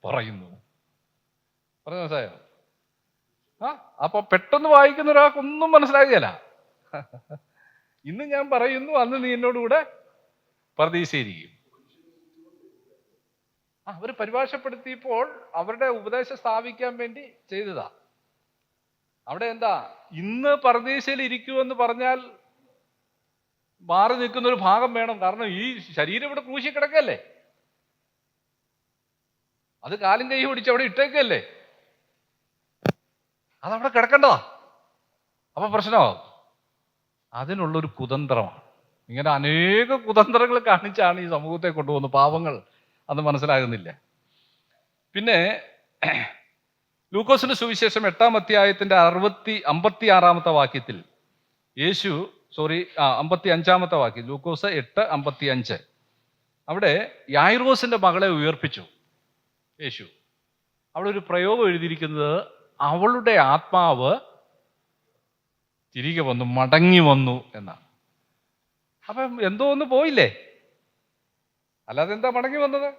പറയുന്നു. പറഞ്ഞു മനസ്സിലായോ? അപ്പൊ പെട്ടെന്ന് വായിക്കുന്ന ഒരാൾക്കൊന്നും മനസ്സിലാകുകയില്ല. ഇന്ന് ഞാൻ പറയുന്നു, അന്ന് നീ എന്നോടുകൂടെ പർദീസയിലിരിക്കും. അവർ പരിഭാഷപ്പെടുത്തിയപ്പോൾ അവരുടെ ഉപദേശം സ്ഥാപിക്കാൻ വേണ്ടി ചെയ്തതാ. അവിടെ എന്താ, ഇന്ന് പർദീസയിൽ ഇരിക്കുമെന്ന് പറഞ്ഞാൽ മാറി നിൽക്കുന്ന ഒരു ഭാഗം വേണം. കാരണം ഈ ശരീരം ഇവിടെ ക്രൂശി കിടക്കല്ലേ, അത് കാലും കൈ പിടിച്ച് അവിടെ ഇട്ടേക്കല്ലേ, അതവിടെ കിടക്കേണ്ടതാ. അപ്പൊ പ്രശ്നമാകും. അതിനുള്ളൊരു കുതന്ത്രമാണ്. ഇങ്ങനെ അനേക കുതന്ത്രങ്ങൾ കാണിച്ചാണ് ഈ സമൂഹത്തെ കൊണ്ടുപോകുന്നത്. പാവങ്ങൾ അത് മനസ്സിലാകുന്നില്ല. പിന്നെ ലൂക്കോസിന്റെ സുവിശേഷം 8-ാം അധ്യായത്തിന്റെ 56-ാമത്തെ വാക്യത്തിൽ യേശു 55 വാക്യം, ലൂക്കോസ് 8:55. അവിടെ യായിറോസിന്റെ മകളെ ഉയർപ്പിച്ചു യേശു. അവിടെ ഒരു പ്രയോഗം എഴുതിയിരിക്കുന്നത് അവളുടെ ആത്മാവ് തിരികെ വന്നു, മടങ്ങി വന്നു എന്നാണ്. അപ്പം എന്തോ ഒന്ന് പോയില്ലേ, അല്ലാതെ എന്താ മടങ്ങി വന്നത്?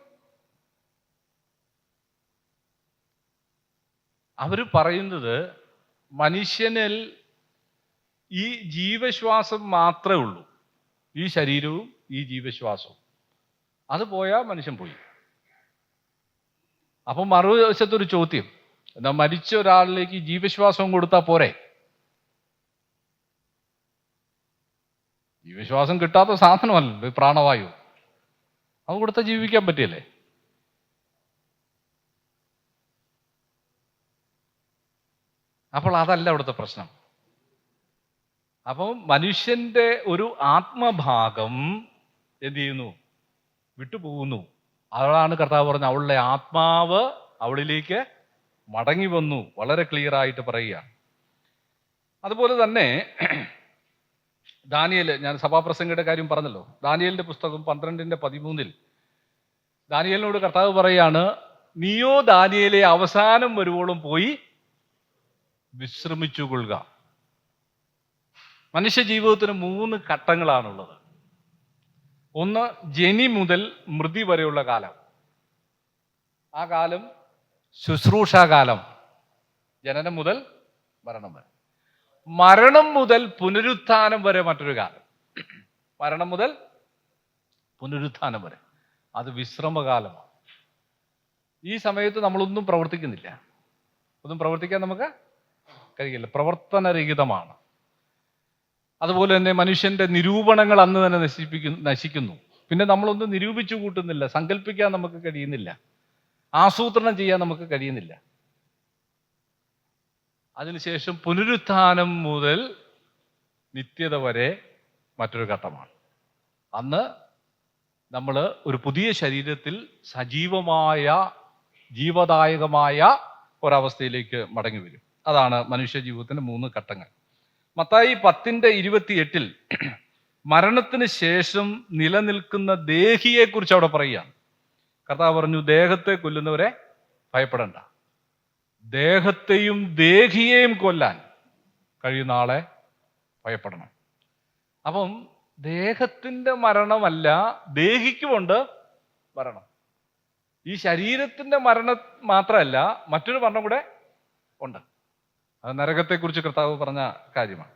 അവർ പറയുന്നത് മനുഷ്യനിൽ ഈ ജീവശ്വാസം മാത്രമേ ഉള്ളൂ, ഈ ശരീരവും ഈ ജീവശ്വാസവും. അത് പോയാൽ മനുഷ്യൻ പോയി. അപ്പം മറുവശത്തൊരു ചോദ്യം, എന്താ മരിച്ച ഒരാളിലേക്ക് ജീവശ്വാസം കൊടുത്താൽ പോരെ? ജീവശ്വാസം കിട്ടാത്ത സാധനമല്ലല്ലോ പ്രാണവായു, അത് കൊടുത്താൽ ജീവിക്കാൻ പറ്റിയല്ലേ? അപ്പോൾ അതല്ല അവിടുത്തെ പ്രശ്നം. അപ്പം മനുഷ്യന്റെ ഒരു ആത്മഭാഗം എന്ത് ചെയ്യുന്നു? വിട്ടുപോകുന്നു. അതാണ് കർത്താവ് പറഞ്ഞ അവളുടെ ആത്മാവ് അവളിലേക്ക് മടങ്ങി വന്നു. വളരെ ക്ലിയർ ആയിട്ട് പറയുകയാണ്. അതുപോലെ തന്നെ ദാനിയേൽ, ഞാൻ സഭാപ്രസംഗയുടെ കാര്യം പറഞ്ഞല്ലോ, ദാനിയേലിന്റെ പുസ്തകം 12:13 ദാനിയേലിനോട് കർത്താവ് പറയാണ്, നീയോ ദാനിയേലെ അവസാനം വരുവോളം പോയി വിശ്രമിച്ചു കൊള്ളുക. മനുഷ്യ ജീവിതത്തിന് 3 ഘട്ടങ്ങളാണുള്ളത്. ഒന്ന്, ജനി മുതൽ മൃതി വരെയുള്ള കാലം. ആ കാലം ശുശ്രൂഷാകാലം, ജനനം മുതൽ മരണം വരെ. മരണം മുതൽ പുനരുത്ഥാനം വരെ മറ്റൊരു കാലം. മരണം മുതൽ പുനരുത്ഥാനം വരെ, അത് വിശ്രമകാലമാണ്. ഈ സമയത്ത് നമ്മളൊന്നും പ്രവർത്തിക്കുന്നില്ല, ഒന്നും പ്രവർത്തിക്കാൻ നമുക്ക് കഴിയില്ല, പ്രവർത്തനരഹിതമാണ്. അതുപോലെ തന്നെ മനുഷ്യന്റെ നിരൂപണങ്ങൾ അന്ന് തന്നെ നശിക്കുന്നു. പിന്നെ നമ്മളൊന്നും നിരൂപിച്ചു കൂട്ടുന്നില്ല, സങ്കല്പിക്കാൻ നമുക്ക് കഴിയുന്നില്ല, ആസൂത്രണം ചെയ്യാൻ നമുക്ക് കഴിയുന്നില്ല. അതിനുശേഷം പുനരുത്ഥാനം മുതൽ നിത്യത വരെ മറ്റൊരു ഘട്ടമാണ്. അന്ന് നമ്മൾ ഒരു പുതിയ ശരീരത്തിൽ സജീവമായ ജീവദായകമായ ഒരവസ്ഥയിലേക്ക് മടങ്ങി വരും. അതാണ് മനുഷ്യ ജീവിതത്തിന്റെ 3 ഘട്ടങ്ങൾ. മത്തായി 10:28 മരണത്തിന് ശേഷം നിലനിൽക്കുന്ന ദേഹിയെ കുറിച്ച് അവിടെ പറയുകയാണ്. കർത്താവ് പറഞ്ഞു, ദേഹത്തെ കൊല്ലുന്നവരെ ഭയപ്പെടണ്ട, ദേഹത്തെയും ദേഹിയെയും കൊല്ലാൻ കഴിയുന്ന ആളെ ഭയപ്പെടണം. അപ്പം ദേഹത്തിന്റെ മരണമല്ല, ദേഹിക്കുമുണ്ട് മരണം. ഈ ശരീരത്തിന്റെ മരണം മാത്രമല്ല, മറ്റൊരു മരണം കൂടെ ഉണ്ട്. അത് നരകത്തെക്കുറിച്ച് കർത്താവ് പറഞ്ഞ കാര്യമാണ്.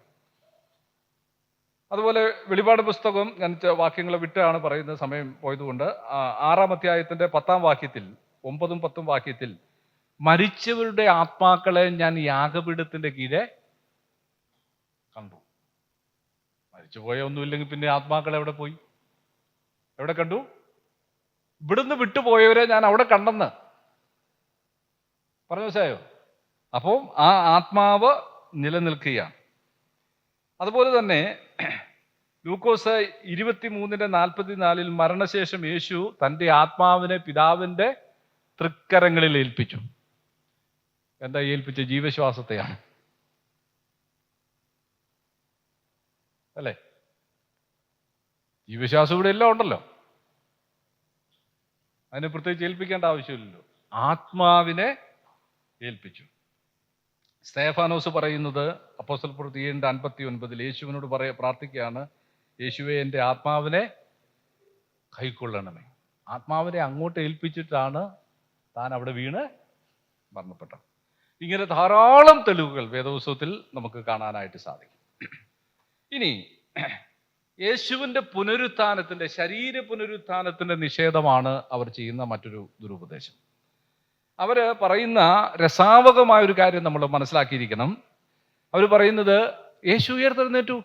അതുപോലെ വെളിപാട് പുസ്തകം, ഞാൻ വാക്യങ്ങളെ വിട്ടാണ് പറയുന്നത്, സമയം പോയതുകൊണ്ട്, 6-ാം അധ്യായത്തിന്റെ 10-ാം വാക്യത്തിൽ, 9-ഉം 10-ഉം വാക്യത്തിൽ, മരിച്ചവരുടെ ആത്മാക്കളെ ഞാൻ യാഗപീഠത്തിന്റെ കീഴെ കണ്ടു. മരിച്ചുപോയ ഒന്നുമില്ലെങ്കിൽ പിന്നെ ആത്മാക്കൾ എവിടെ പോയി? എവിടെ കണ്ടു? ഇവിടുന്ന് വിട്ടുപോയവരെ ഞാൻ അവിടെ കണ്ടെന്ന് പറഞ്ഞു. മനസ്സിലായോ? അപ്പോൾ ആ ആത്മാവ് നിലനിൽക്കുകയാണ്. അതുപോലെ തന്നെ ലൂക്കോസ് 23:44 മരണശേഷം യേശു തൻ്റെ ആത്മാവിനെ പിതാവിൻ്റെ തൃക്കരങ്ങളിൽ ഏൽപ്പിച്ചു. എന്താ ഏൽപ്പിച്ച? ജീവശ്വാസത്തെയാണ്, അല്ലേ? ജീവശ്വാസം ഇവിടെ എല്ലാം ഉണ്ടല്ലോ, അതിനെ പ്രത്യേകിച്ച് ഏൽപ്പിക്കേണ്ട ആവശ്യമില്ലല്ലോ. ആത്മാവിനെ ഏൽപ്പിച്ചു. സ്തേഫാനോസ് പറയുന്നത് അപ്പോസ്തലപ്രവൃത്തി 7:59 യേശുവിനോട് പ്രാർത്ഥിക്കുകയാണ്, യേശുവേ എൻ്റെ ആത്മാവിനെ കൈക്കൊള്ളണമേ. ആത്മാവിനെ അങ്ങോട്ട് ഏൽപ്പിച്ചിട്ടാണ് താൻ അവിടെ വീണ് മരണപ്പെട്ടത്. ഇങ്ങനെ ധാരാളം തെളിവുകൾ വേദപുസ്തകത്തിൽ നമുക്ക് കാണാനായിട്ട് സാധിക്കും. ഇനി യേശുവിൻ്റെ പുനരുത്ഥാനത്തിൻ്റെ, ശരീര പുനരുത്ഥാനത്തിൻ്റെ നിഷേധമാണ് അവർ ചെയ്യുന്ന മറ്റൊരു ദുരുപദേശം. അവർ പറയുന്ന രസാവകമായ ഒരു കാര്യം നമ്മൾ മനസ്സിലാക്കിയിരിക്കണം. അവർ പറയുന്നത് യേശു ഉയർത്തെഴുന്നേറ്റു.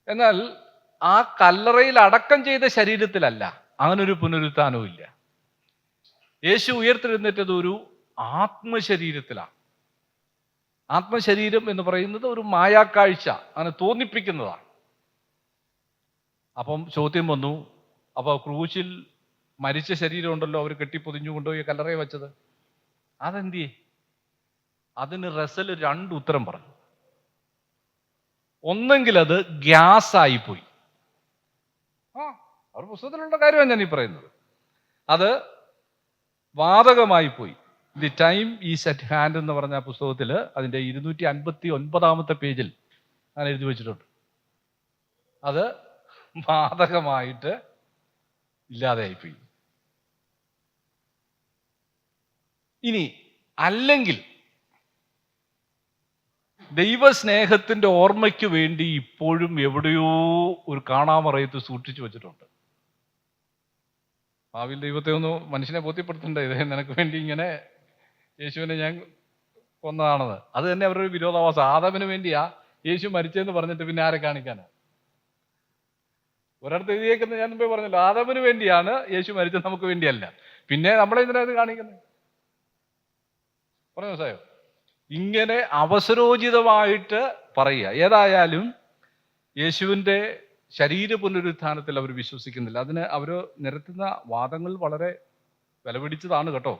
എന്നാൽ ആ കല്ലറയിൽ അടക്കം ചെയ്ത ശരീരത്തിലല്ല, അങ്ങനൊരു പുനരുത്ഥാനവും ഇല്ല. യേശു ഉയർത്തെഴുന്നേറ്റത് ഒരു ആത്മശരീരത്തിലാണ്. ആത്മശരീരം എന്ന് പറയുന്നത് ഒരു മായാക്കാഴ്ച, അങ്ങനെ തോന്നിപ്പിക്കുന്നതാണ്. അപ്പം ചോദ്യം വന്നു, അപ്പോൾ ക്രൂശിൽ മരിച്ച ശരീരം ഉണ്ടല്ലോ, അവർ കെട്ടിപ്പൊതിഞ്ഞു കൊണ്ടുപോയി കല്ലറയെ വെച്ചത്, അതെന്തിയെ? അതിന് റസൽ 2 ഉത്തരം പറഞ്ഞു. ഒന്നെങ്കിൽ അത് ഗ്യാസായിപ്പോയി. അവർ പുസ്തകത്തിലുള്ള കാര്യമാണ് ഞാൻ ഈ പറയുന്നത്. അത് വാതകമായി പോയി. The time is at hand എന്ന് പറഞ്ഞ പുസ്തകത്തിൽ അതിൻ്റെ 259 പേജിൽ ഞാൻ എഴുതി വെച്ചിട്ടുണ്ട്. അത് വാതകമായിട്ട് ഇല്ലാതെയായിപ്പോയി. ഇനി അല്ലെങ്കിൽ ദൈവസ്നേഹത്തിന്റെ ഓർമ്മയ്ക്ക് വേണ്ടി ഇപ്പോഴും എവിടെയോ ഒരു കാണാമറയത്ത് സൂക്ഷിച്ചു വെച്ചിട്ടുണ്ട്. ഭാവിയിൽ ദൈവത്തെ ഒന്ന് മനുഷ്യനെ ബോധ്യപ്പെടുത്തണ്ടേ, ഇത് നിനക്ക് വേണ്ടി ഇങ്ങനെ യേശുവിനെ ഞാൻ കൊന്നതാണെന്ന്. അത് തന്നെ അവരുടെ വിരോധാഭാസം. ആദാമിന് വേണ്ടിയാ യേശു മരിച്ചെന്ന് പറഞ്ഞിട്ട് പിന്നെ ആരെ കാണിക്കാനാ? ഒരിടത്ത് എഴുതിയേക്കുന്നത് ഞാൻ മുമ്പേ പറഞ്ഞല്ലോ, ആദാമിന് വേണ്ടിയാണ് യേശു മരിച്ചത്, നമുക്ക് വേണ്ടിയല്ല. പിന്നെ നമ്മളെ എന്തിനാ ഇത് കാണിക്കുന്നത്? പറഞ്ഞു മനസ്സിലായോ? ഇങ്ങനെ അവസരോചിതമായിട്ട് പറയുക. ഏതായാലും യേശുവിൻ്റെ ശരീര പുനരുത്ഥാനത്തിൽ അവർ വിശ്വസിക്കുന്നില്ല. അതിന് അവർ നിരത്തുന്ന വാദങ്ങൾ വളരെ വിലപിടിച്ചതാണ് കേട്ടോ.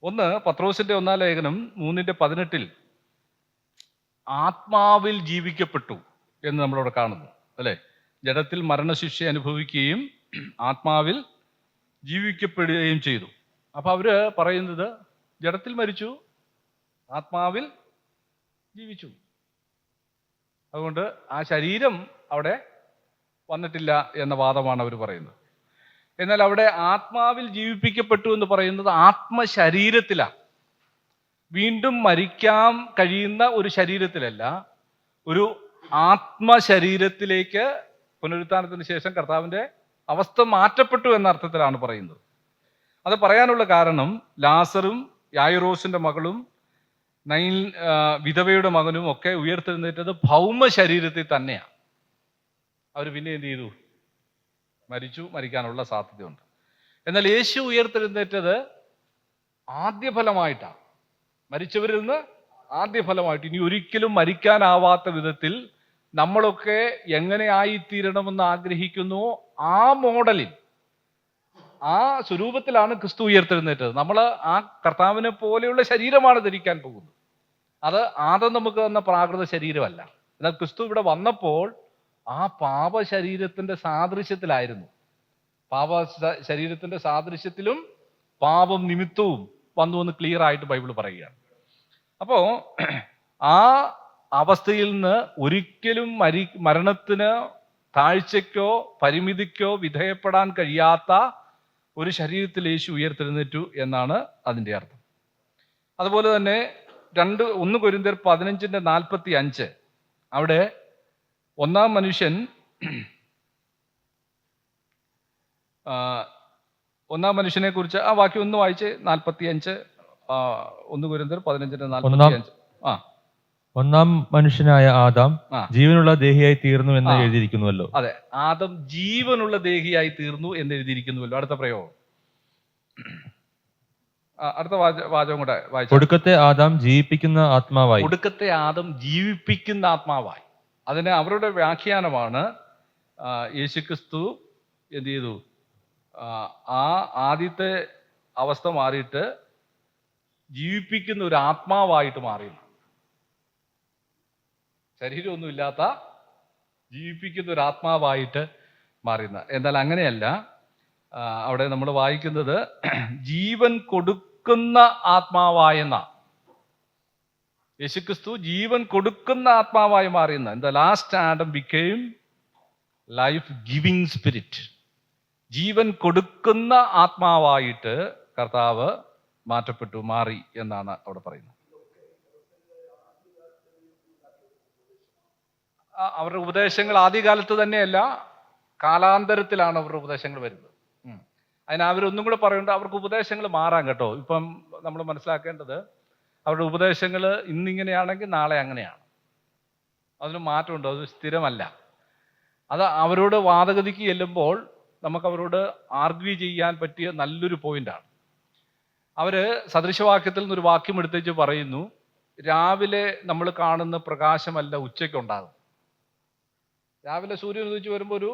ഒന്ന്, പത്രോസിന്റെ 1-ാം ലേഖനം 3:18 ആത്മാവിൽ ജീവിക്കപ്പെട്ടു എന്ന് നമ്മളവിടെ കാണുന്നു, അല്ലേ? ജഡത്തിൽ മരണശിക്ഷ അനുഭവിക്കുകയും ആത്മാവിൽ ജീവിക്കപ്പെടുകയും ചെയ്തു. അപ്പൊ അവര് പറയുന്നത് ജഡത്തിൽ മരിച്ചു, ആത്മാവിൽ ജീവിച്ചു. അതുകൊണ്ട് ആ ശരീരം അവിടെ വന്നിട്ടില്ല എന്ന വാദമാണ് അവർ പറയുന്നത്. എന്നാൽ അവിടെ ആത്മാവിൽ ജീവിപ്പിക്കപ്പെട്ടു എന്ന് പറയുന്നത് ആത്മശരീരത്തിലാണ്. വീണ്ടും മരിക്കാൻ കഴിയുന്ന ഒരു ശരീരത്തിലല്ല, ഒരു ആത്മശരീരത്തിലേക്ക് പുനരുത്ഥാനത്തിന് ശേഷം കർത്താവിൻ്റെ അവസ്ഥ മാറ്റപ്പെട്ടു എന്ന അർത്ഥത്തിലാണ് പറയുന്നത്. അത് പറയാനുള്ള കാരണം ലാസറും യായിറോസിന്റെ മകളും വിധവയുടെ മകനും ഒക്കെ ഉയർത്തെഴുന്നേറ്റത് ഭൗമ ശരീരത്തിൽ തന്നെയാണ്. അവർ പിന്നെ എന്ത് ചെയ്തു? മരിച്ചു, മരിക്കാനുള്ള സാധ്യതയുണ്ട്. എന്നാൽ യേശു ഉയർത്തെഴുന്നേറ്റത് ആദ്യഫലമായിട്ടാണ്. മരിച്ചവരിൽ നിന്ന് ആദ്യഫലമായിട്ട്. ഇനി ഒരിക്കലും മരിക്കാനാവാത്ത വിധത്തിൽ നമ്മളൊക്കെ എങ്ങനെ ആയിത്തീരണമെന്ന് ആഗ്രഹിക്കുന്നുവോ ആ മോഡലിൽ, ആ സ്വരൂപത്തിലാണ് ക്രിസ്തു ഉയർത്തെഴുന്നേറ്റത്. നമ്മൾ ആ കർത്താവിനെ പോലെയുള്ള ശരീരമാണ് ധരിക്കാൻ പോകുന്നത്. അത് ആദ്യം നമുക്ക് തന്ന പ്രാകൃത ശരീരമല്ല. എന്നാൽ ക്രിസ്തു ഇവിടെ വന്നപ്പോൾ ആ പാപ ശരീരത്തിന്റെ സാദൃശ്യത്തിലായിരുന്നു. പാപ ശരീരത്തിന്റെ സാദൃശ്യത്തിലും പാപം നിമിത്തവും വന്നു എന്ന് ക്ലിയർ ആയിട്ട് ബൈബിൾ പറയുകയാണ്. അപ്പോ ആ അവസ്ഥയിൽ നിന്ന് ഒരിക്കലും മരണത്തിന്, താഴ്ചയ്ക്കോ പരിമിതിക്കോ വിധേയപ്പെടാൻ കഴിയാത്ത ഒരു ശരീരത്തിൽ യേശു ഉയർത്തെഴുന്നേറ്റു എന്നാണ് അതിൻ്റെ അർത്ഥം. അതുപോലെ തന്നെ 1 കൊരിന്ത്യർ 15:45 അവിടെ ഒന്നാം മനുഷ്യൻ, ഒന്നാം മനുഷ്യനെ കുറിച്ച് ആ വാക്യം ഒന്ന് വായിച്ച് 45, 1 കൊരിന്ത്യർ 15:45. ഒന്നാം മനുഷ്യനായ ആദാം ജീവനുള്ള ദേഹിയായി തീർന്നു എന്ന് എഴുതിയിരിക്കുന്നുവല്ലോ. അതെ, ആദം ജീവനുള്ള ദേഹിയായി തീർന്നു എന്ന് എഴുതിയിരിക്കുന്നുവല്ലോ. അടുത്ത പ്രയോഗം, അടുത്ത വാചകം കൂടെ വായിച്ചു. ഒടുക്കത്തെ ആദാം ജീവിപ്പിക്കുന്ന ആത്മാവായി. ഒടുക്കത്തെ ആദം ജീവിപ്പിക്കുന്ന ആത്മാവായി. അതിന് അവരുടെ വ്യാഖ്യാനമാണ് യേശുക്രിസ്തു എന്ത് ചെയ്തു? ആ ആദ്യത്തെ അവസ്ഥ മാറിയിട്ട് ജീവിപ്പിക്കുന്ന ഒരു ആത്മാവായിട്ട് മാറി. ശരീരമൊന്നുമില്ലാത്ത ജീവിപ്പിക്കുന്ന ഒരു ആത്മാവായിട്ട് മാറുന്ന. എന്നാൽ അങ്ങനെയല്ല, അവിടെ നമ്മൾ വായിക്കുന്നത് ജീവൻ കൊടുക്കുന്ന ആത്മാവായെന്ന. യേശുക്രിസ്തു ജീവൻ കൊടുക്കുന്ന ആത്മാവായി മാറിയെന്ന. The last Adam became life giving spirit. ജീവൻ കൊടുക്കുന്ന ആത്മാവായിട്ട് കർത്താവ് മാറി എന്നാണ് അവിടെ പറയുന്നത്. അവരുടെ ഉപദേശങ്ങൾ ആദ്യകാലത്ത് തന്നെയല്ല, കാലാന്തരത്തിലാണ് അവരുടെ ഉപദേശങ്ങൾ വരുന്നത്. അതിന് അവരൊന്നും കൂടെ പറയുന്നുണ്ട്, അവർക്ക് ഉപദേശങ്ങൾ മാറാൻ കേട്ടോ. ഇപ്പം നമ്മൾ മനസ്സിലാക്കേണ്ടത് അവരുടെ ഉപദേശങ്ങൾ ഇന്നിങ്ങനെയാണെങ്കിൽ നാളെ അങ്ങനെയാണ്. അതിന് മാറ്റമുണ്ട്, അത് സ്ഥിരമല്ല. അത് അവരോട് വാദഗതിക്ക് ചെല്ലുമ്പോൾ നമുക്ക് അവരോട് ആർഗ്യൂ ചെയ്യാൻ പറ്റിയ നല്ലൊരു പോയിന്റാണ്. അവര് സദൃശവാക്യത്തിൽ നിന്നൊരു വാക്യം എടുത്തേച്ച് പറയുന്നു, രാവിലെ നമ്മൾ കാണുന്ന പ്രകാശമല്ല ഉച്ചയ്ക്കുണ്ടാകും. രാവിലെ സൂര്യൻ ഉദിച്ച് വരുമ്പോൾ ഒരു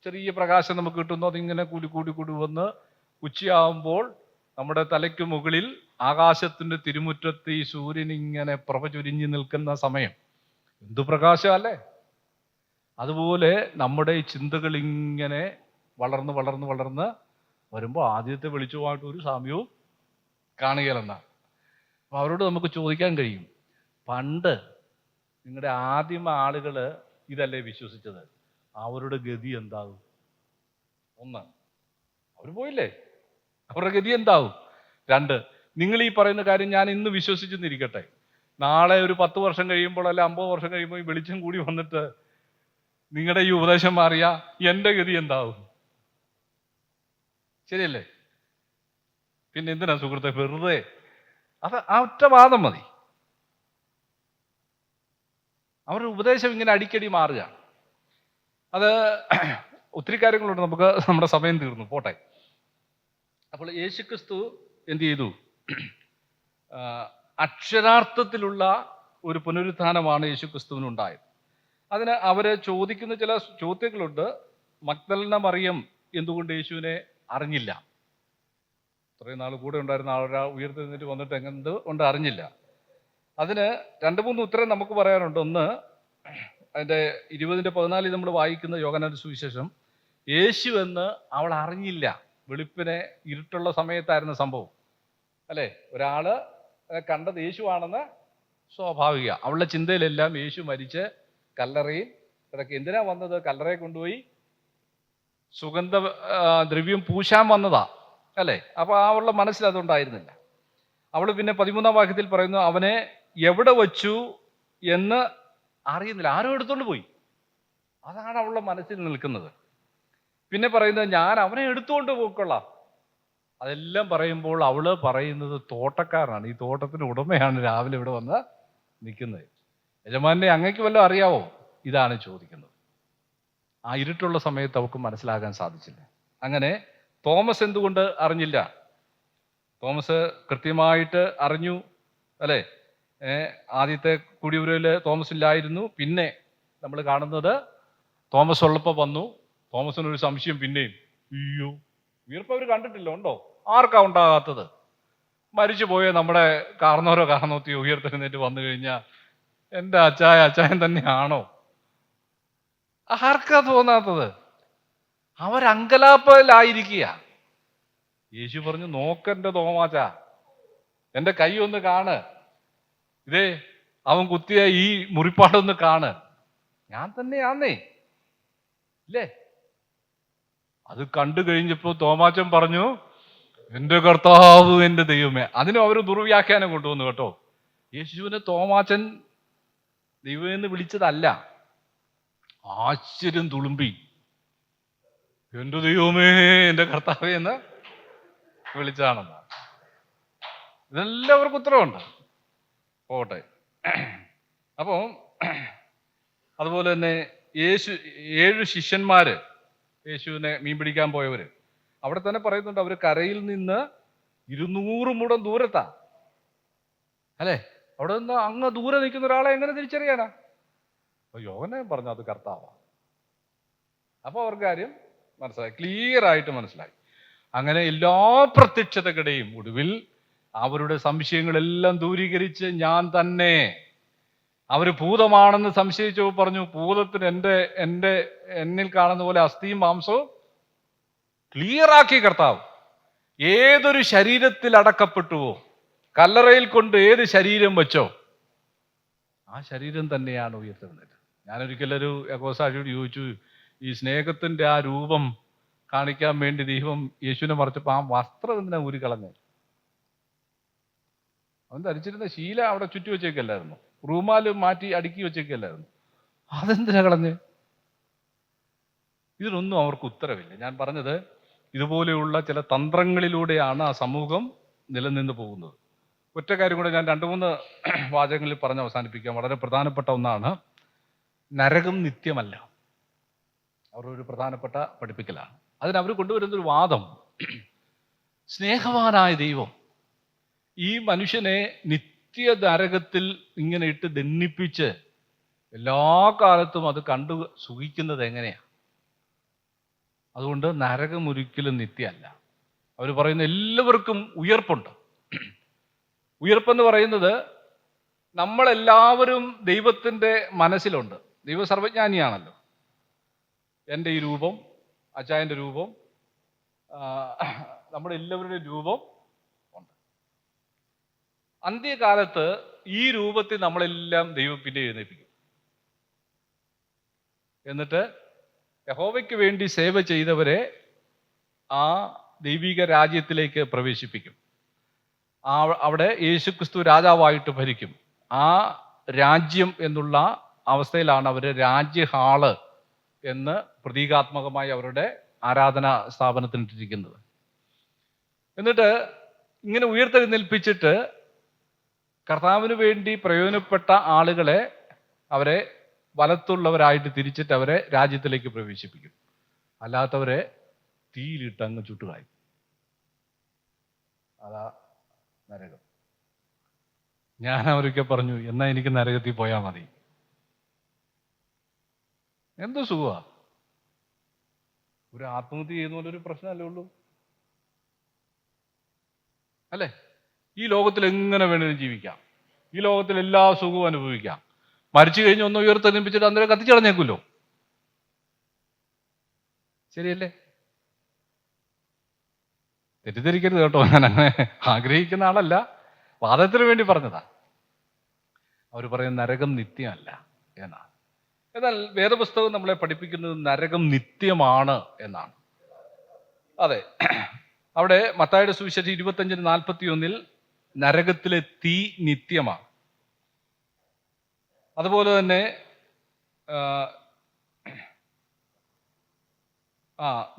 ചെറിയ പ്രകാശം നമുക്ക് കിട്ടുന്നു. അതിങ്ങനെ കൂടി വന്ന് ഉച്ചയാകുമ്പോൾ നമ്മുടെ തലയ്ക്ക് മുകളിൽ ആകാശത്തിൻ്റെ തിരുമുറ്റത്ത് ഈ സൂര്യൻ ഇങ്ങനെ പ്രഭ ചുരിഞ്ഞു നിൽക്കുന്ന സമയം, എന്തു പ്രകാശമല്ലേ? അതുപോലെ നമ്മുടെ ഈ ചിന്തകൾ ഇങ്ങനെ വളർന്ന് വളർന്ന് വളർന്ന് വരുമ്പോൾ ആദ്യത്തെ വെളിച്ചമായിട്ട് ഒരു സാമ്യവും കാണുകയില്ലെന്നാണ്. അപ്പോൾ അവരോട് നമുക്ക് ചോദിക്കാൻ കഴിയും, പണ്ട് നിങ്ങളുടെ ആദിമ ആളുകൾ ഇതല്ലേ വിശ്വസിച്ചത്, അവരുടെ ഗതി എന്താകും? ഒന്ന്, അവർ പോയില്ലേ, അവരുടെ ഗതി എന്താവും? രണ്ട്, നിങ്ങൾ ഈ പറയുന്ന കാര്യം ഞാൻ ഇന്ന് വിശ്വസിച്ചെന്നിരിക്കട്ടെ, നാളെ ഒരു 10 വർഷം കഴിയുമ്പോൾ അല്ല 50 വർഷം കഴിയുമ്പോൾ ഈ വെളിച്ചം കൂടി വന്നിട്ട് നിങ്ങളുടെ ഈ ഉപദേശം മാറിയ എൻ്റെ ഗതി എന്താവും? ശരിയല്ലേ? പിന്നെ എന്തിനാ സുഹൃത്തെ വെറുതെ? അത് ആ ഒറ്റ വാദം മതി. അവരുടെ ഉപദേശം ഇങ്ങനെ അടിക്കടി മാറുക. അത് ഒത്തിരി കാര്യങ്ങളുണ്ട്, നമുക്ക് നമ്മുടെ സമയം തീർന്നു, പോട്ടെ. അപ്പോൾ യേശുക്രിസ്തു എന്ത് ചെയ്തു? അക്ഷരാർത്ഥത്തിലുള്ള ഒരു പുനരുത്ഥാനമാണ് യേശുക്രിസ്തുവിനുണ്ടായത്. അതിന് അവര് ചോദിക്കുന്ന ചില ചോദ്യങ്ങളുണ്ട്. മഗ്ദലന മറിയം എന്തുകൊണ്ട് യേശുവിനെ അറിഞ്ഞില്ല? ഇത്രയും നാൾ കൂടെ ഉണ്ടായിരുന്ന ആളൊരാ ഉയർത്തെഴുന്നേറ്റ് വന്നിട്ട് എന്തുകൊണ്ട് അറിഞ്ഞില്ല? അതിന് 2-3 ഉത്തരം നമുക്ക് പറയാനുണ്ട്. ഒന്ന്, അതിൻ്റെ 20:14 നമ്മൾ വായിക്കുന്ന യോഹന്നാന്റെ സുവിശേഷം, യേശു എന്ന് അവൾ അറിഞ്ഞില്ല. വെളുപ്പിനെ ഇരുട്ടുള്ള സമയത്തായിരുന്ന സംഭവം അല്ലേ? ഒരാള് കണ്ടത് യേശുവാണെന്ന് സ്വാഭാവിക. അവളുടെ ചിന്തയിലെല്ലാം യേശു മരിച്ച് കല്ലറയിൽ കിടക്കി. എന്തിനാ വന്നത്? കല്ലറയെ കൊണ്ടുപോയി സുഗന്ധ ദ്രവ്യം പൂശാൻ വന്നതാ അല്ലേ? അപ്പോൾ അവളുടെ മനസ്സിൽ അതുണ്ടായിരുന്നില്ല. അവൾ പിന്നെ 13-ാം വാക്യത്തിൽ പറയുന്നു, അവനെ എവിടെ വച്ചു എന്ന് അറിയുന്നില്ല, ആരോ എടുത്തോണ്ട് പോയി. അതാണ് അവളുടെ മനസ്സിൽ നിൽക്കുന്നത്. പിന്നെ പറയുന്നത്, ഞാൻ അവനെ എടുത്തുകൊണ്ട് പോയിക്കൊള്ളാം. അതെല്ലാം പറയുമ്പോൾ അവള് പറയുന്നത് തോട്ടക്കാരനാണ്, ഈ തോട്ടത്തിന് ഉടമയാണ് രാവിലെ ഇവിടെ വന്ന് നിൽക്കുന്നത്. യജമാനെ അങ്ങക്ക് വല്ലതും അറിയാവോ? ഇതാണ് ചോദിക്കുന്നത്. ആ ഇരുട്ടുള്ള സമയത്ത് അവൾക്ക് മനസ്സിലാകാൻ സാധിച്ചില്ല. അങ്ങനെ തോമസ് എന്തുകൊണ്ട് അറിഞ്ഞില്ല? തോമസ് കൃത്യമായിട്ട് അറിഞ്ഞു അല്ലേ? ആദ്യത്തെ കുടിയുരയിൽ തോമസ് ഇല്ലായിരുന്നു. പിന്നെ നമ്മൾ കാണുന്നത് തോമസ് ഉള്ളപ്പോൾ വന്നു. തോമസിനൊരു സംശയം പിന്നെയും, അയ്യോ വീർപ്പ് അവർ കണ്ടിട്ടില്ല, ഉണ്ടോ? ആർക്കാ ഉണ്ടാകാത്തത്? മരിച്ചു പോയ നമ്മുടെ കാർന്നോരോ കാർന്നോത്തിയോ ഉയർത്തെഴുന്നേറ്റ് വന്നു കഴിഞ്ഞാൽ എൻ്റെ അച്ചായൻ തന്നെയാണോ? ആർക്കാ തോന്നാത്തത്? അവരങ്കലാപ്പയിലായിരിക്കുക. യേശു പറഞ്ഞു, നോക്കെൻ്റെ തോമാച്ച, എൻ്റെ കൈ ഒന്ന് കാണ്, ഇതേ അവൻ കുത്തിയ ഈ മുറിപ്പാടൊന്ന് കാണ്, ഞാൻ തന്നെയാന്നേ ഇല്ലേ? അത് കണ്ടു കഴിഞ്ഞപ്പോൾ തോമാച്ചൻ പറഞ്ഞു, എൻ്റെ കർത്താവ് എൻ്റെ ദൈവമേ. അതിനും അവർ ദുർവ്യാഖ്യാനം കൊണ്ടുവന്നു കേട്ടോ. യേശുവിനെ തോമാച്ചൻ ദൈവമെന്ന് വിളിച്ചതല്ല, ആശ്ചര്യം തുളുമ്പി എൻ്റെ ദൈവമേ എൻ്റെ കർത്താവേ എന്ന് വിളിച്ചതാണെന്ന്. ഇതെല്ലാവർക്കും ഉത്തരവുണ്ട്, പോട്ടെ. അപ്പോൾ അതുപോലെ തന്നെ 7 ശിഷ്യന്മാര് യേശുവിനെ മീൻ പിടിക്കാൻ പോയവര്, അവിടെ തന്നെ പറയുന്നുണ്ട്, അവർ കരയിൽ നിന്ന് 200 മുഴം ദൂരത്താ അല്ലേ? അവിടെ നിന്ന് അങ്ങ് ദൂരെ നിൽക്കുന്ന ഒരാളെ എങ്ങനെ തിരിച്ചറിയാനാ? അപ്പൊ യോഹന്നാൻ പറഞ്ഞു അത് കർത്താവാ. അപ്പൊ അവർക്ക് കാര്യം മനസ്സിലായി, ക്ലിയർ ആയിട്ട് മനസ്സിലായി. അങ്ങനെ എല്ലാ പ്രത്യക്ഷതകളുടെയും ഒടുവിൽ അവരുടെ സംശയങ്ങളെല്ലാം ദൂരീകരിച്ച്, ഞാൻ തന്നെ. അവർ ഭൂതമാണെന്ന് സംശയിച്ചു പറഞ്ഞു, ഭൂതത്തിന് എന്നിൽ കാണുന്ന പോലെ അസ്ഥിയും മാംസവും. ക്ലിയറാക്കി കർത്താവ്. ഏതൊരു ശരീരത്തിൽ അടക്കപ്പെട്ടുവോ, കല്ലറയിൽ കൊണ്ട് ഏത് ശരീരം വെച്ചോ, ആ ശരീരം തന്നെയാണ് ഉയർത്തെഴുന്നേറ്റത്. ഞാനൊരിക്കലൊരു യഹോവസാക്ഷിയോട് ചോദിച്ചു, ഈ സ്നേഹത്തിന്റെ ആ രൂപം കാണിക്കാൻ വേണ്ടി ദൈവം യേശുവിനെ മറച്ചപ്പോൾ ആ വസ്ത്രം എന്തിനാ ഊരിക്കളഞ്ഞേ? അവൻ ധരിച്ചിരുന്ന ശീല അവിടെ ചുറ്റി വെച്ചേക്കല്ലായിരുന്നു, റൂമാല് മാറ്റി അടുക്കി വെച്ചേക്കല്ലായിരുന്നു, അതെന്തിനാ കളഞ്ഞ്? ഇതിനൊന്നും അവർക്ക് ഉത്തരവില്ല. ഞാൻ പറഞ്ഞത്, ഇതുപോലെയുള്ള ചില തന്ത്രങ്ങളിലൂടെയാണ് ആ സമൂഹം നിലനിന്ന് പോകുന്നത്. ഒറ്റ കാര്യം കൂടെ ഞാൻ 2-3 വാചകങ്ങളിൽ പറഞ്ഞ് അവസാനിപ്പിക്കാം. വളരെ പ്രധാനപ്പെട്ട ഒന്നാണ്, നരകം നിത്യമല്ല. അവരൊരു പ്രധാനപ്പെട്ട പഠിപ്പിക്കലാണ്. അതിനവർ കൊണ്ടുവരുന്നൊരു വാദം, സ്നേഹവാനായ ദൈവം ഈ മനുഷ്യനെ നിത്യ നരകത്തിൽ ഇങ്ങനെ ഇട്ട് ദണ്ഡിപ്പിച്ച് എല്ലാ കാലത്തും അത് കണ്ടു സുഖിക്കുന്നത് എങ്ങനെയാ? അതുകൊണ്ട് നരകം ഒരിക്കലും നിത്യമല്ല. അവർ പറയുന്ന എല്ലാവർക്കും ഉയർപ്പുണ്ട്. ഉയർപ്പെന്ന് പറയുന്നത് നമ്മളെല്ലാവരും ദൈവത്തിൻ്റെ മനസ്സിലുണ്ട്. ദൈവ സർവജ്ഞാനിയാണല്ലോ. എൻ്റെ ഈ രൂപം, അച്ചായൻ്റെ രൂപം, നമ്മുടെ എല്ലാവരുടെയും രൂപം ഉണ്ട്. അന്ത്യകാലത്ത് ഈ രൂപത്തിൽ നമ്മളെല്ലാം ദൈവം പിന്നെ എഴുന്നേൽപ്പിക്കും. എന്നിട്ട് യഹോവയ്ക്ക് വേണ്ടി സേവ ചെയ്തവരെ ആ ദൈവിക രാജ്യത്തിലേക്ക് പ്രവേശിപ്പിക്കും. അവിടെ യേശുക്രിസ്തു രാജാവായിട്ട് ഭരിക്കും. ആ രാജ്യം എന്നുള്ള അവസ്ഥയിലാണ് അവർ രാജ്യ ഹാള് എന്ന് പ്രതീകാത്മകമായി അവരുടെ ആരാധനാ സ്ഥാപനത്തിനിട്ടിരിക്കുന്നത്. എന്നിട്ട് ഇങ്ങനെ ഉയർത്തെഴുന്നേൽപ്പിച്ചിട്ട് കർത്താവിന് വേണ്ടി പ്രയോജനപ്പെട്ട ആളുകളെ അവരെ വലത്തുള്ളവരായിട്ട് തിരിച്ചിട്ട് അവരെ രാജ്യത്തിലേക്ക് പ്രവേശിപ്പിക്കും. അല്ലാത്തവരെ തീയിലിട്ട് അങ്ങ് ചുട്ടുകളയും. അതാ നരകം. ഞാൻ അവരൊക്കെ പറഞ്ഞു, എന്നാ എനിക്ക് നരകത്തിൽ പോയാൽ മതി. എന്ത് സുഖമാ, ഒരു ആത്മഹത്യ ചെയ്യുന്ന പോലെ ഒരു പ്രശ്നമല്ലേ ഉള്ളൂ, അല്ലേ? ഈ ലോകത്തിൽ എങ്ങനെ വേണേലും ജീവിക്കാം, ഈ ലോകത്തിൽ എല്ലാ സുഖവും അനുഭവിക്കാം. മരിച്ചു കഴിഞ്ഞ് ഒന്ന് ഉയർത്തെന്നിപ്പിച്ചിട്ട് അന്നേരം കത്തിച്ചടഞ്ഞേക്കുമല്ലോ, ശരിയല്ലേ? തെറ്റിദ്ധരിക്കരുത് കേട്ടോ, ഞാൻ അങ്ങനെ ആഗ്രഹിക്കുന്ന ആളല്ല, വാദത്തിന് വേണ്ടി പറഞ്ഞതാ. അവർ പറയുന്ന നരകം നിത്യമല്ല എന്നാണ്. എന്നാൽ വേദപുസ്തകം നമ്മളെ പഠിപ്പിക്കുന്നത് നരകം നിത്യമാണ് എന്നാണ്. അതെ, അവിടെ മത്തായിയുടെ സുവിശേഷം 25:41 നരകത്തിലെ തീ നിത്യമാണ്. അതുപോലെ തന്നെ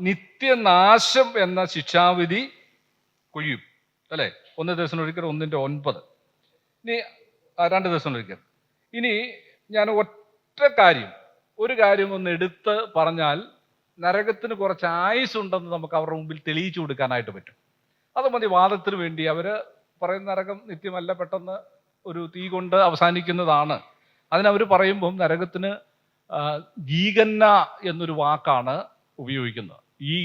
നിത്യനാശം എന്ന ശിക്ഷാവിധി കൊയ്യും, അല്ലേ? 1 Thessalonians 1:9. ഇനി 2 Thessalonians. ഇനി ഞാൻ ഒരു കാര്യം ഒന്ന് എടുത്ത് പറഞ്ഞാൽ നരകത്തിന് കുറച്ച് ആയുസ്സുണ്ടെന്ന് നമുക്ക് അവരുടെ മുമ്പിൽ തെളിയിച്ചു കൊടുക്കാനായിട്ട് പറ്റും. അത് മതി വാദത്തിന് വേണ്ടി. അവർ പറയുന്ന നരകം നിത്യമല്ല, പെട്ടെന്ന് ഒരു തീ കൊണ്ട് അവസാനിക്കുന്നതാണ്. അതിനവർ പറയുമ്പം നരകത്തിന് ഗീഗന്ന എന്നൊരു വാക്കാണ് ഉപയോഗിക്കുന്നത്. ഈ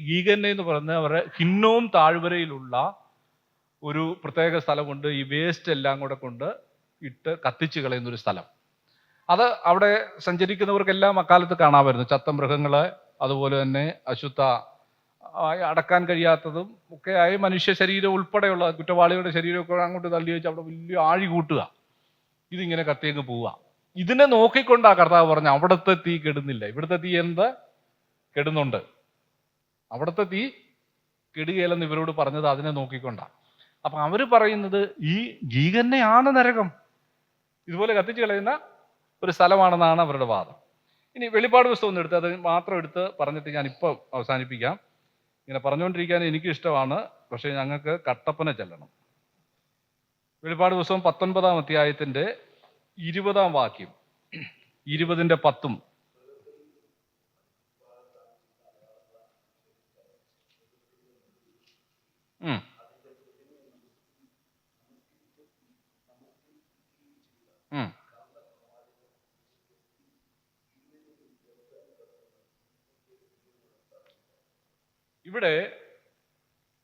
ഗീഗന്ന എന്ന് പറയുന്നത് അവരുടെ ഹിന്നോം താഴ്വരയിലുള്ള ഒരു പ്രത്യേക സ്ഥലമുണ്ട്. ഈ വേസ്റ്റ് എല്ലാം കൂടെ കൊണ്ട് ഇട്ട് കത്തിച്ച് കളയുന്നൊരു സ്ഥലം. അത് അവിടെ സഞ്ചരിക്കുന്നവർക്കെല്ലാം അക്കാലത്ത് കാണാമായിരുന്നു. ചത്ത മൃഗങ്ങളെ, അതുപോലെ തന്നെ അശുദ്ധ അടക്കാൻ കഴിയാത്തതും ഒക്കെയായി മനുഷ്യ ശരീരം ഉൾപ്പെടെയുള്ള കുറ്റവാളികളുടെ ശരീരമൊക്കെ അങ്ങോട്ട് തള്ളി വെച്ച് അവിടെ വലിയ ആഴി കൂട്ടുക, ഇതിങ്ങനെ കത്തിയങ്ങ് പോവുക. ഇതിനെ നോക്കിക്കൊണ്ടാ കർത്താവ് പറഞ്ഞു, അവിടുത്തെ തീ കെടുന്നില്ല, ഇവിടുത്തെ തീ എന്ത് കെടുന്നുണ്ട്, അവിടുത്തെ തീ കെടുകയില്ലെന്ന് ഇവരോട് പറഞ്ഞത് അതിനെ നോക്കിക്കൊണ്ടാ. അപ്പൊ അവര് പറയുന്നത് ഈ ഗീഗന്നെയാണ് നരകം, ഇതുപോലെ കത്തിച്ച് കളയുന്ന ഒരു സ്ഥലമാണെന്നാണ് അവരുടെ വാദം. ഇനി വെളിപ്പാട് പുസ്തകം ഒന്ന് എടുത്ത് അത് മാത്രം എടുത്ത് പറഞ്ഞിട്ട് ഞാൻ ഇപ്പം അവസാനിപ്പിക്കാം. ഇങ്ങനെ പറഞ്ഞുകൊണ്ടിരിക്കാൻ എനിക്കിഷ്ടമാണ്, പക്ഷേ ഞങ്ങൾക്ക് കട്ടപ്പന ചെല്ലണം. വെളിപ്പാട് പുസ്തകം 19-ാം അധ്യായത്തിന്റെ 20-ാം വാക്യം, 20-10. ഇവിടെ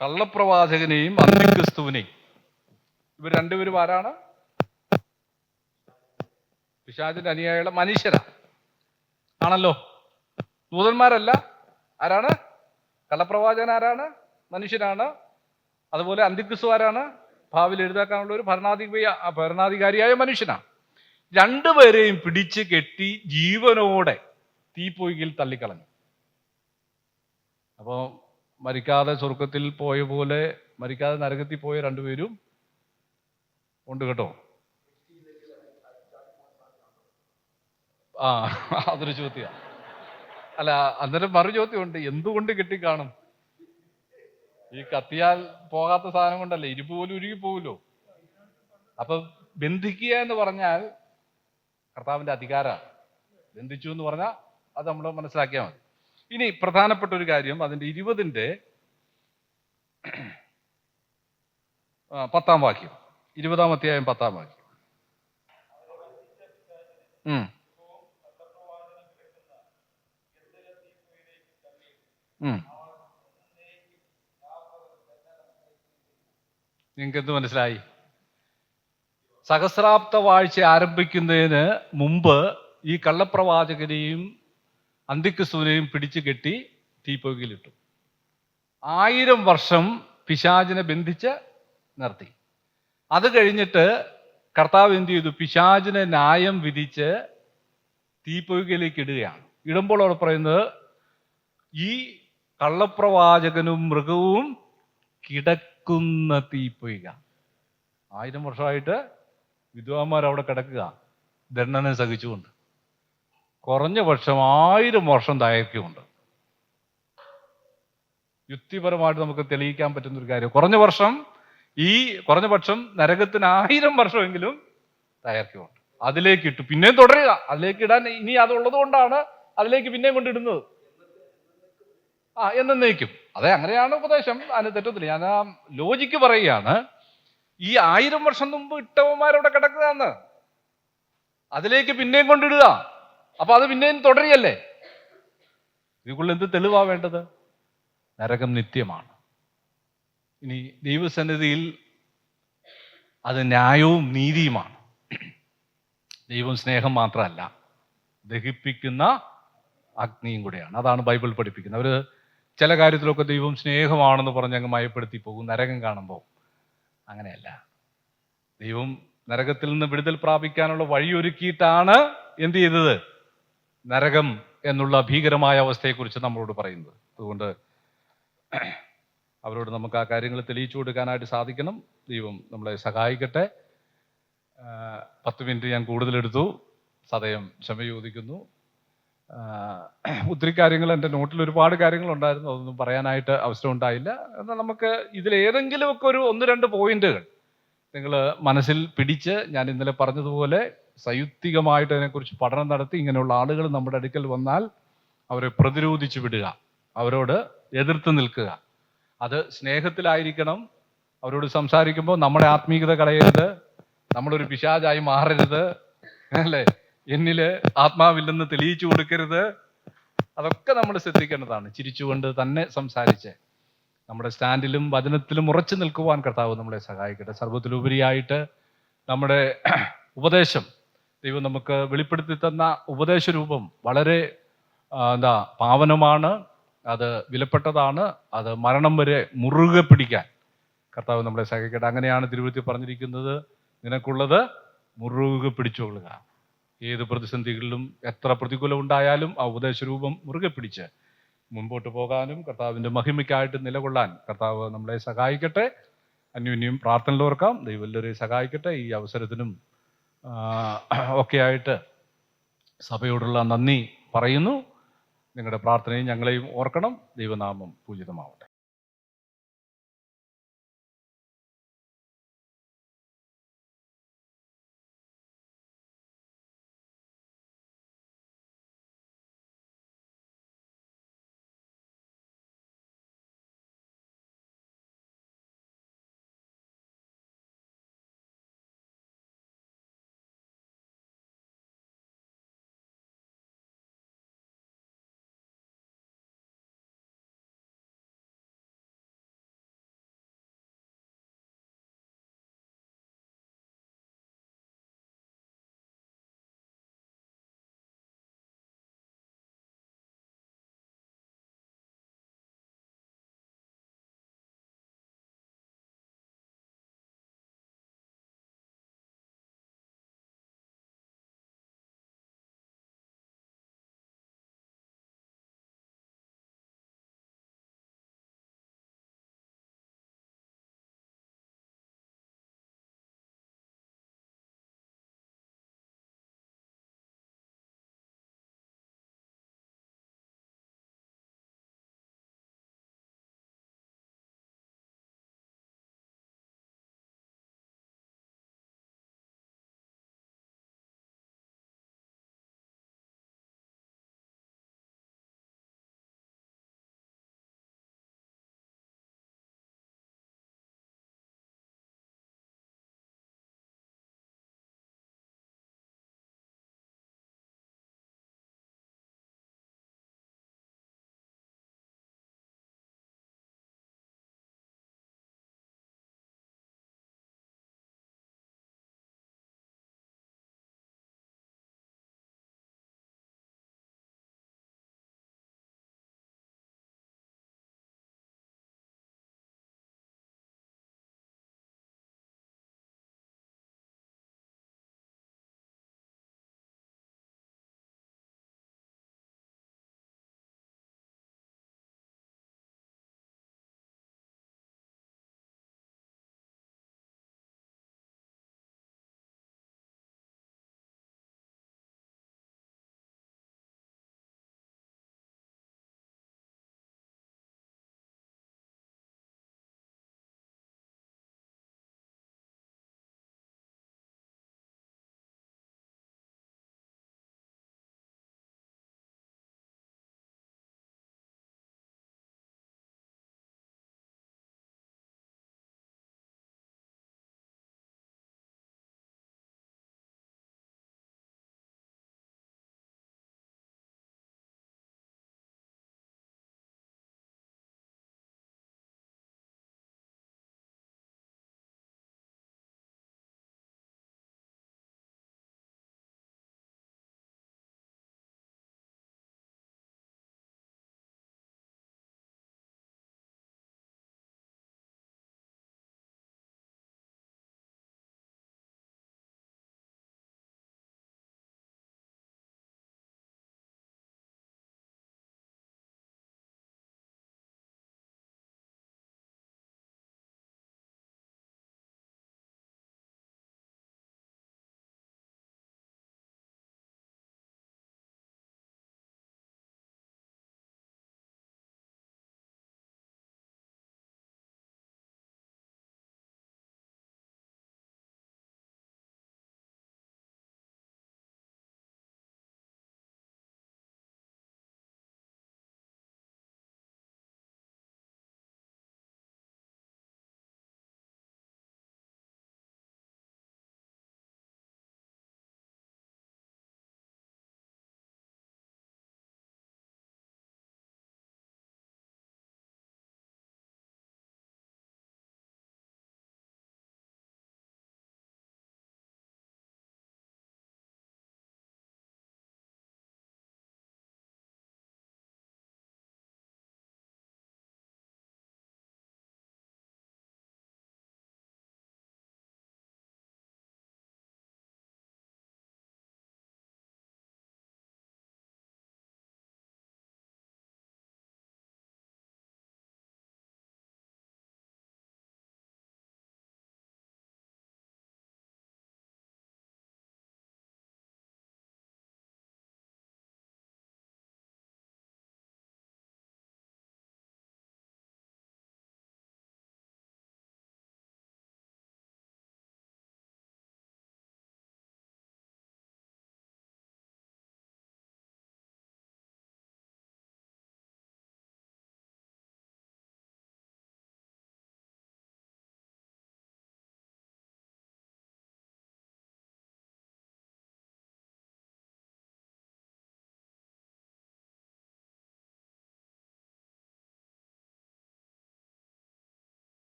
കള്ളപ്രവാചകനെയും അന്തിക്രിസ്തുവിനെയും, ഇവർ രണ്ടുപേരും ആരാണ്? പിശാചിന്റെ അനുയായികളെ മനുഷ്യരാ ആണല്ലോ, ദൂതന്മാരല്ല. ആരാണ്? കള്ളപ്രവാചകൻ ആരാണ്? മനുഷ്യനാണ്. അതുപോലെ അന്തിക്രിസ്തു ആരാണ്? ഭാവിയിൽ എഴുതാക്കാനുള്ള ഒരു ഭരണാധികാരിയായ മനുഷ്യനാണ്. രണ്ടുപേരെയും പിടിച്ച് കെട്ടി ജീവനോടെ തീപ്പൊയ്കയിൽ തള്ളിക്കളഞ്ഞു. അപ്പോൾ മരിക്കാതെ സ്വർഗത്തിൽ പോയ പോലെ മരിക്കാതെ നരകത്തിൽ പോയ രണ്ടുപേരും ഉണ്ട് കേട്ടോ. അതൊരു ചോദ്യമാണ്. അല്ല, അന്നേരം മറു ചോദ്യമുണ്ട്, എന്തുകൊണ്ട് കെട്ടിക്കാണും? ഈ കത്തിയാൽ പോകാത്ത സാധനം കൊണ്ടല്ലേ, ഇരുമ്പ് പോലും ഉരുകി പോവുമല്ലോ. അപ്പൊ ബന്ധിക്കുക എന്ന് പറഞ്ഞാൽ കർത്താവിന്റെ അധികാരമാണ്. ബന്ധിച്ചു എന്ന് പറഞ്ഞാൽ അത് നമ്മൾ മനസ്സിലാക്കിയാൽ മതി. ഇനി പ്രധാനപ്പെട്ട ഒരു കാര്യം, അതിന്റെ 20-ന്റെ 10-ാം വാക്യം, 20-ാം അധ്യായം 10-ാം വാക്യം. നിങ്ങൾക്ക് എന്ത് മനസ്സിലായി? സഹസ്രാബ്ദ വാഴ്ച ആരംഭിക്കുന്നതിന് മുമ്പ് ഈ കള്ളപ്രവാചകനെയും അന്തിക്രിസ്തുവിനെയും പിടിച്ചു കെട്ടി തീപ്പൊയ്കയിലിട്ടു. 1000 വർഷം പിശാചിനെ ബന്ധിച്ച് നിർത്തി. അത് കഴിഞ്ഞിട്ട് കർത്താവ് എന്ത് ചെയ്തു? പിശാചിനെ ന്യായം വിധിച്ച് തീപ്പൊയ്കയിലേക്ക് ഇടുകയാണ്. ഇടുമ്പോൾ അവിടെ പറയുന്നത്, ഈ കള്ളപ്രവാചകനും മൃഗവും കിടക്കുന്ന തീപ്പൊയ്ക. 1000 വർഷമായിട്ട് വിദ്വാന്മാർ അവിടെ കിടക്കുക, ദണ്ഡനം സഹിച്ചുകൊണ്ട്. കുറഞ്ഞ പക്ഷം 1000 വർഷം ദൈർഘ്യമുണ്ട്. യുക്തിപരമായിട്ട് നമുക്ക് തെളിയിക്കാൻ പറ്റുന്ന ഒരു കാര്യം. കുറഞ്ഞ പക്ഷം നരകത്തിന് 1000 വർഷമെങ്കിലും ദൈർഘ്യമുണ്ട്. അതിലേക്ക് ഇട്ടു, പിന്നെയും തുടരുക. അതിലേക്ക് ഇടാൻ ഇനി അതുള്ളത് കൊണ്ടാണ് അതിലേക്ക് പിന്നെയും കൊണ്ടിടുന്നത്. എന്നേക്കും. അതെ, അങ്ങനെയാണ് ഉപദേശം. അതിന് തെറ്റത്തില്ല. ഞാൻ ആ ലോജിക്ക് പറയുകയാണ്. ഈ 1000 വർഷം മുമ്പ് ഇട്ടവന്മാരവിടെ കിടക്കുകയെന്ന്, അതിലേക്ക് പിന്നെയും കൊണ്ടിടുക. അപ്പൊ അത് പിന്നെയും തുടരുകയല്ലേ? ഇതിക്കുള്ള എന്ത് തെളിവാ വേണ്ടത്? നരകം നിത്യമാണ്. ഇനി ദൈവസന്നിധിയിൽ അത് ന്യായവും നീതിയുമാണ്. ദൈവം സ്നേഹം മാത്രമല്ല, ദഹിപ്പിക്കുന്ന അഗ്നിയും കൂടെയാണ്. അതാണ് ബൈബിൾ പഠിപ്പിക്കുന്നത്. അവർ ചില കാര്യത്തിലൊക്കെ ദൈവം സ്നേഹമാണെന്ന് പറഞ്ഞ് അങ്ങ് മയപ്പെടുത്തി പോകും നരകം കാണുമ്പോൾ. അങ്ങനെയല്ല. ദൈവം നരകത്തിൽ നിന്ന് വിടുതൽ പ്രാപിക്കാനുള്ള വഴിയൊരുക്കിയിട്ടാണ് എന്ത് ചെയ്തത്? നരകം എന്നുള്ള ഭീകരമായ അവസ്ഥയെക്കുറിച്ച് നമ്മളോട് പറയുന്നത്. അതുകൊണ്ട് അവരോട് നമുക്ക് ആ കാര്യങ്ങൾ തെളിയിച്ചു കൊടുക്കാനായിട്ട് സാധിക്കണം. ദൈവം നമ്മളെ സഹായിക്കട്ടെ. 10 മിനിറ്റ് ഞാൻ കൂടുതലെടുത്തു. സദയം ക്ഷമ ചോദിക്കുന്നു. ഒത്തിരി കാര്യങ്ങൾ എൻ്റെ നോട്ടിൽ ഒരുപാട് കാര്യങ്ങളുണ്ടായിരുന്നു. അതൊന്നും പറയാനായിട്ട് അവസരം ഉണ്ടായില്ല. എന്നാൽ നമുക്ക് ഇതിലേതെങ്കിലുമൊക്കെ ഒരു 1-2 പോയിന്റുകൾ നിങ്ങൾ മനസ്സിൽ പിടിച്ച്, ഞാൻ ഇന്നലെ പറഞ്ഞതുപോലെ സയുക്തികമായിട്ട് അതിനെക്കുറിച്ച് പഠനം നടത്തി ഇങ്ങനെയുള്ള ആളുകൾ നമ്മുടെ അടുക്കൽ വന്നാൽ അവരെ പ്രതിരോധിച്ചു വിടുക, അവരോട് എതിർത്ത് നിൽക്കുക. അത് സ്നേഹത്തിലായിരിക്കണം. അവരോട് സംസാരിക്കുമ്പോൾ നമ്മുടെ ആത്മീയത കളയരുത്, നമ്മളൊരു പിശാചായി മാറരുത്, അല്ലേ? എന്നില് ആത്മാവില്ലെന്ന് തെളിയിച്ചു കൊടുക്കരുത്. അതൊക്കെ നമ്മൾ ശ്രദ്ധിക്കേണ്ടതാണ്. ചിരിച്ചുകൊണ്ട് തന്നെ സംസാരിച്ച് നമ്മുടെ സ്റ്റാൻഡിലും വചനത്തിലും ഉറച്ചു നിൽക്കുവാൻ കർത്താവ് നമ്മളെ സഹായിക്കട്ടെ. സർവ്വത്തിലുപരിയായിട്ട് നമ്മുടെ ഉപദേശം, ദൈവം നമുക്ക് വെളിപ്പെടുത്തി തന്ന ഉപദേശ രൂപം വളരെ പാവനമാണ്, അത് വിലപ്പെട്ടതാണ്. അത് മരണം വരെ മുറുകെ പിടിക്കാൻ കർത്താവ് നമ്മളെ സഹായിക്കട്ടെ. അങ്ങനെയാണ് തിരുവഴുത്തിൽ പറഞ്ഞിരിക്കുന്നത്, നിനക്കുള്ളത് മുറുകെ പിടിച്ചുകൊള്ളുക. ഏത് പ്രതിസന്ധികളിലും എത്ര പ്രതികൂലം ഉണ്ടായാലും ആ ഉപദേശരൂപം മുറുകെ പിടിച്ച് മുൻപോട്ട് പോകാനും കർത്താവിൻ്റെ മഹിമയ്ക്കായിട്ട് നിലകൊള്ളാൻ കർത്താവ് നമ്മളെ സഹായിക്കട്ടെ. അന്യോന്യം പ്രാർത്ഥനയിൽ ഓർക്കാം. ദൈവം എല്ലാവരെയും സഹായിക്കട്ടെ. ഈ അവസരത്തിനും ഒക്കെയായിട്ട് സഭയോടുള്ള നന്ദി പറയുന്നു. നിങ്ങളുടെ പ്രാർത്ഥനയും ഞങ്ങളെയും ഓർക്കണം. ദൈവനാമം പൂജിതമാവട്ടെ.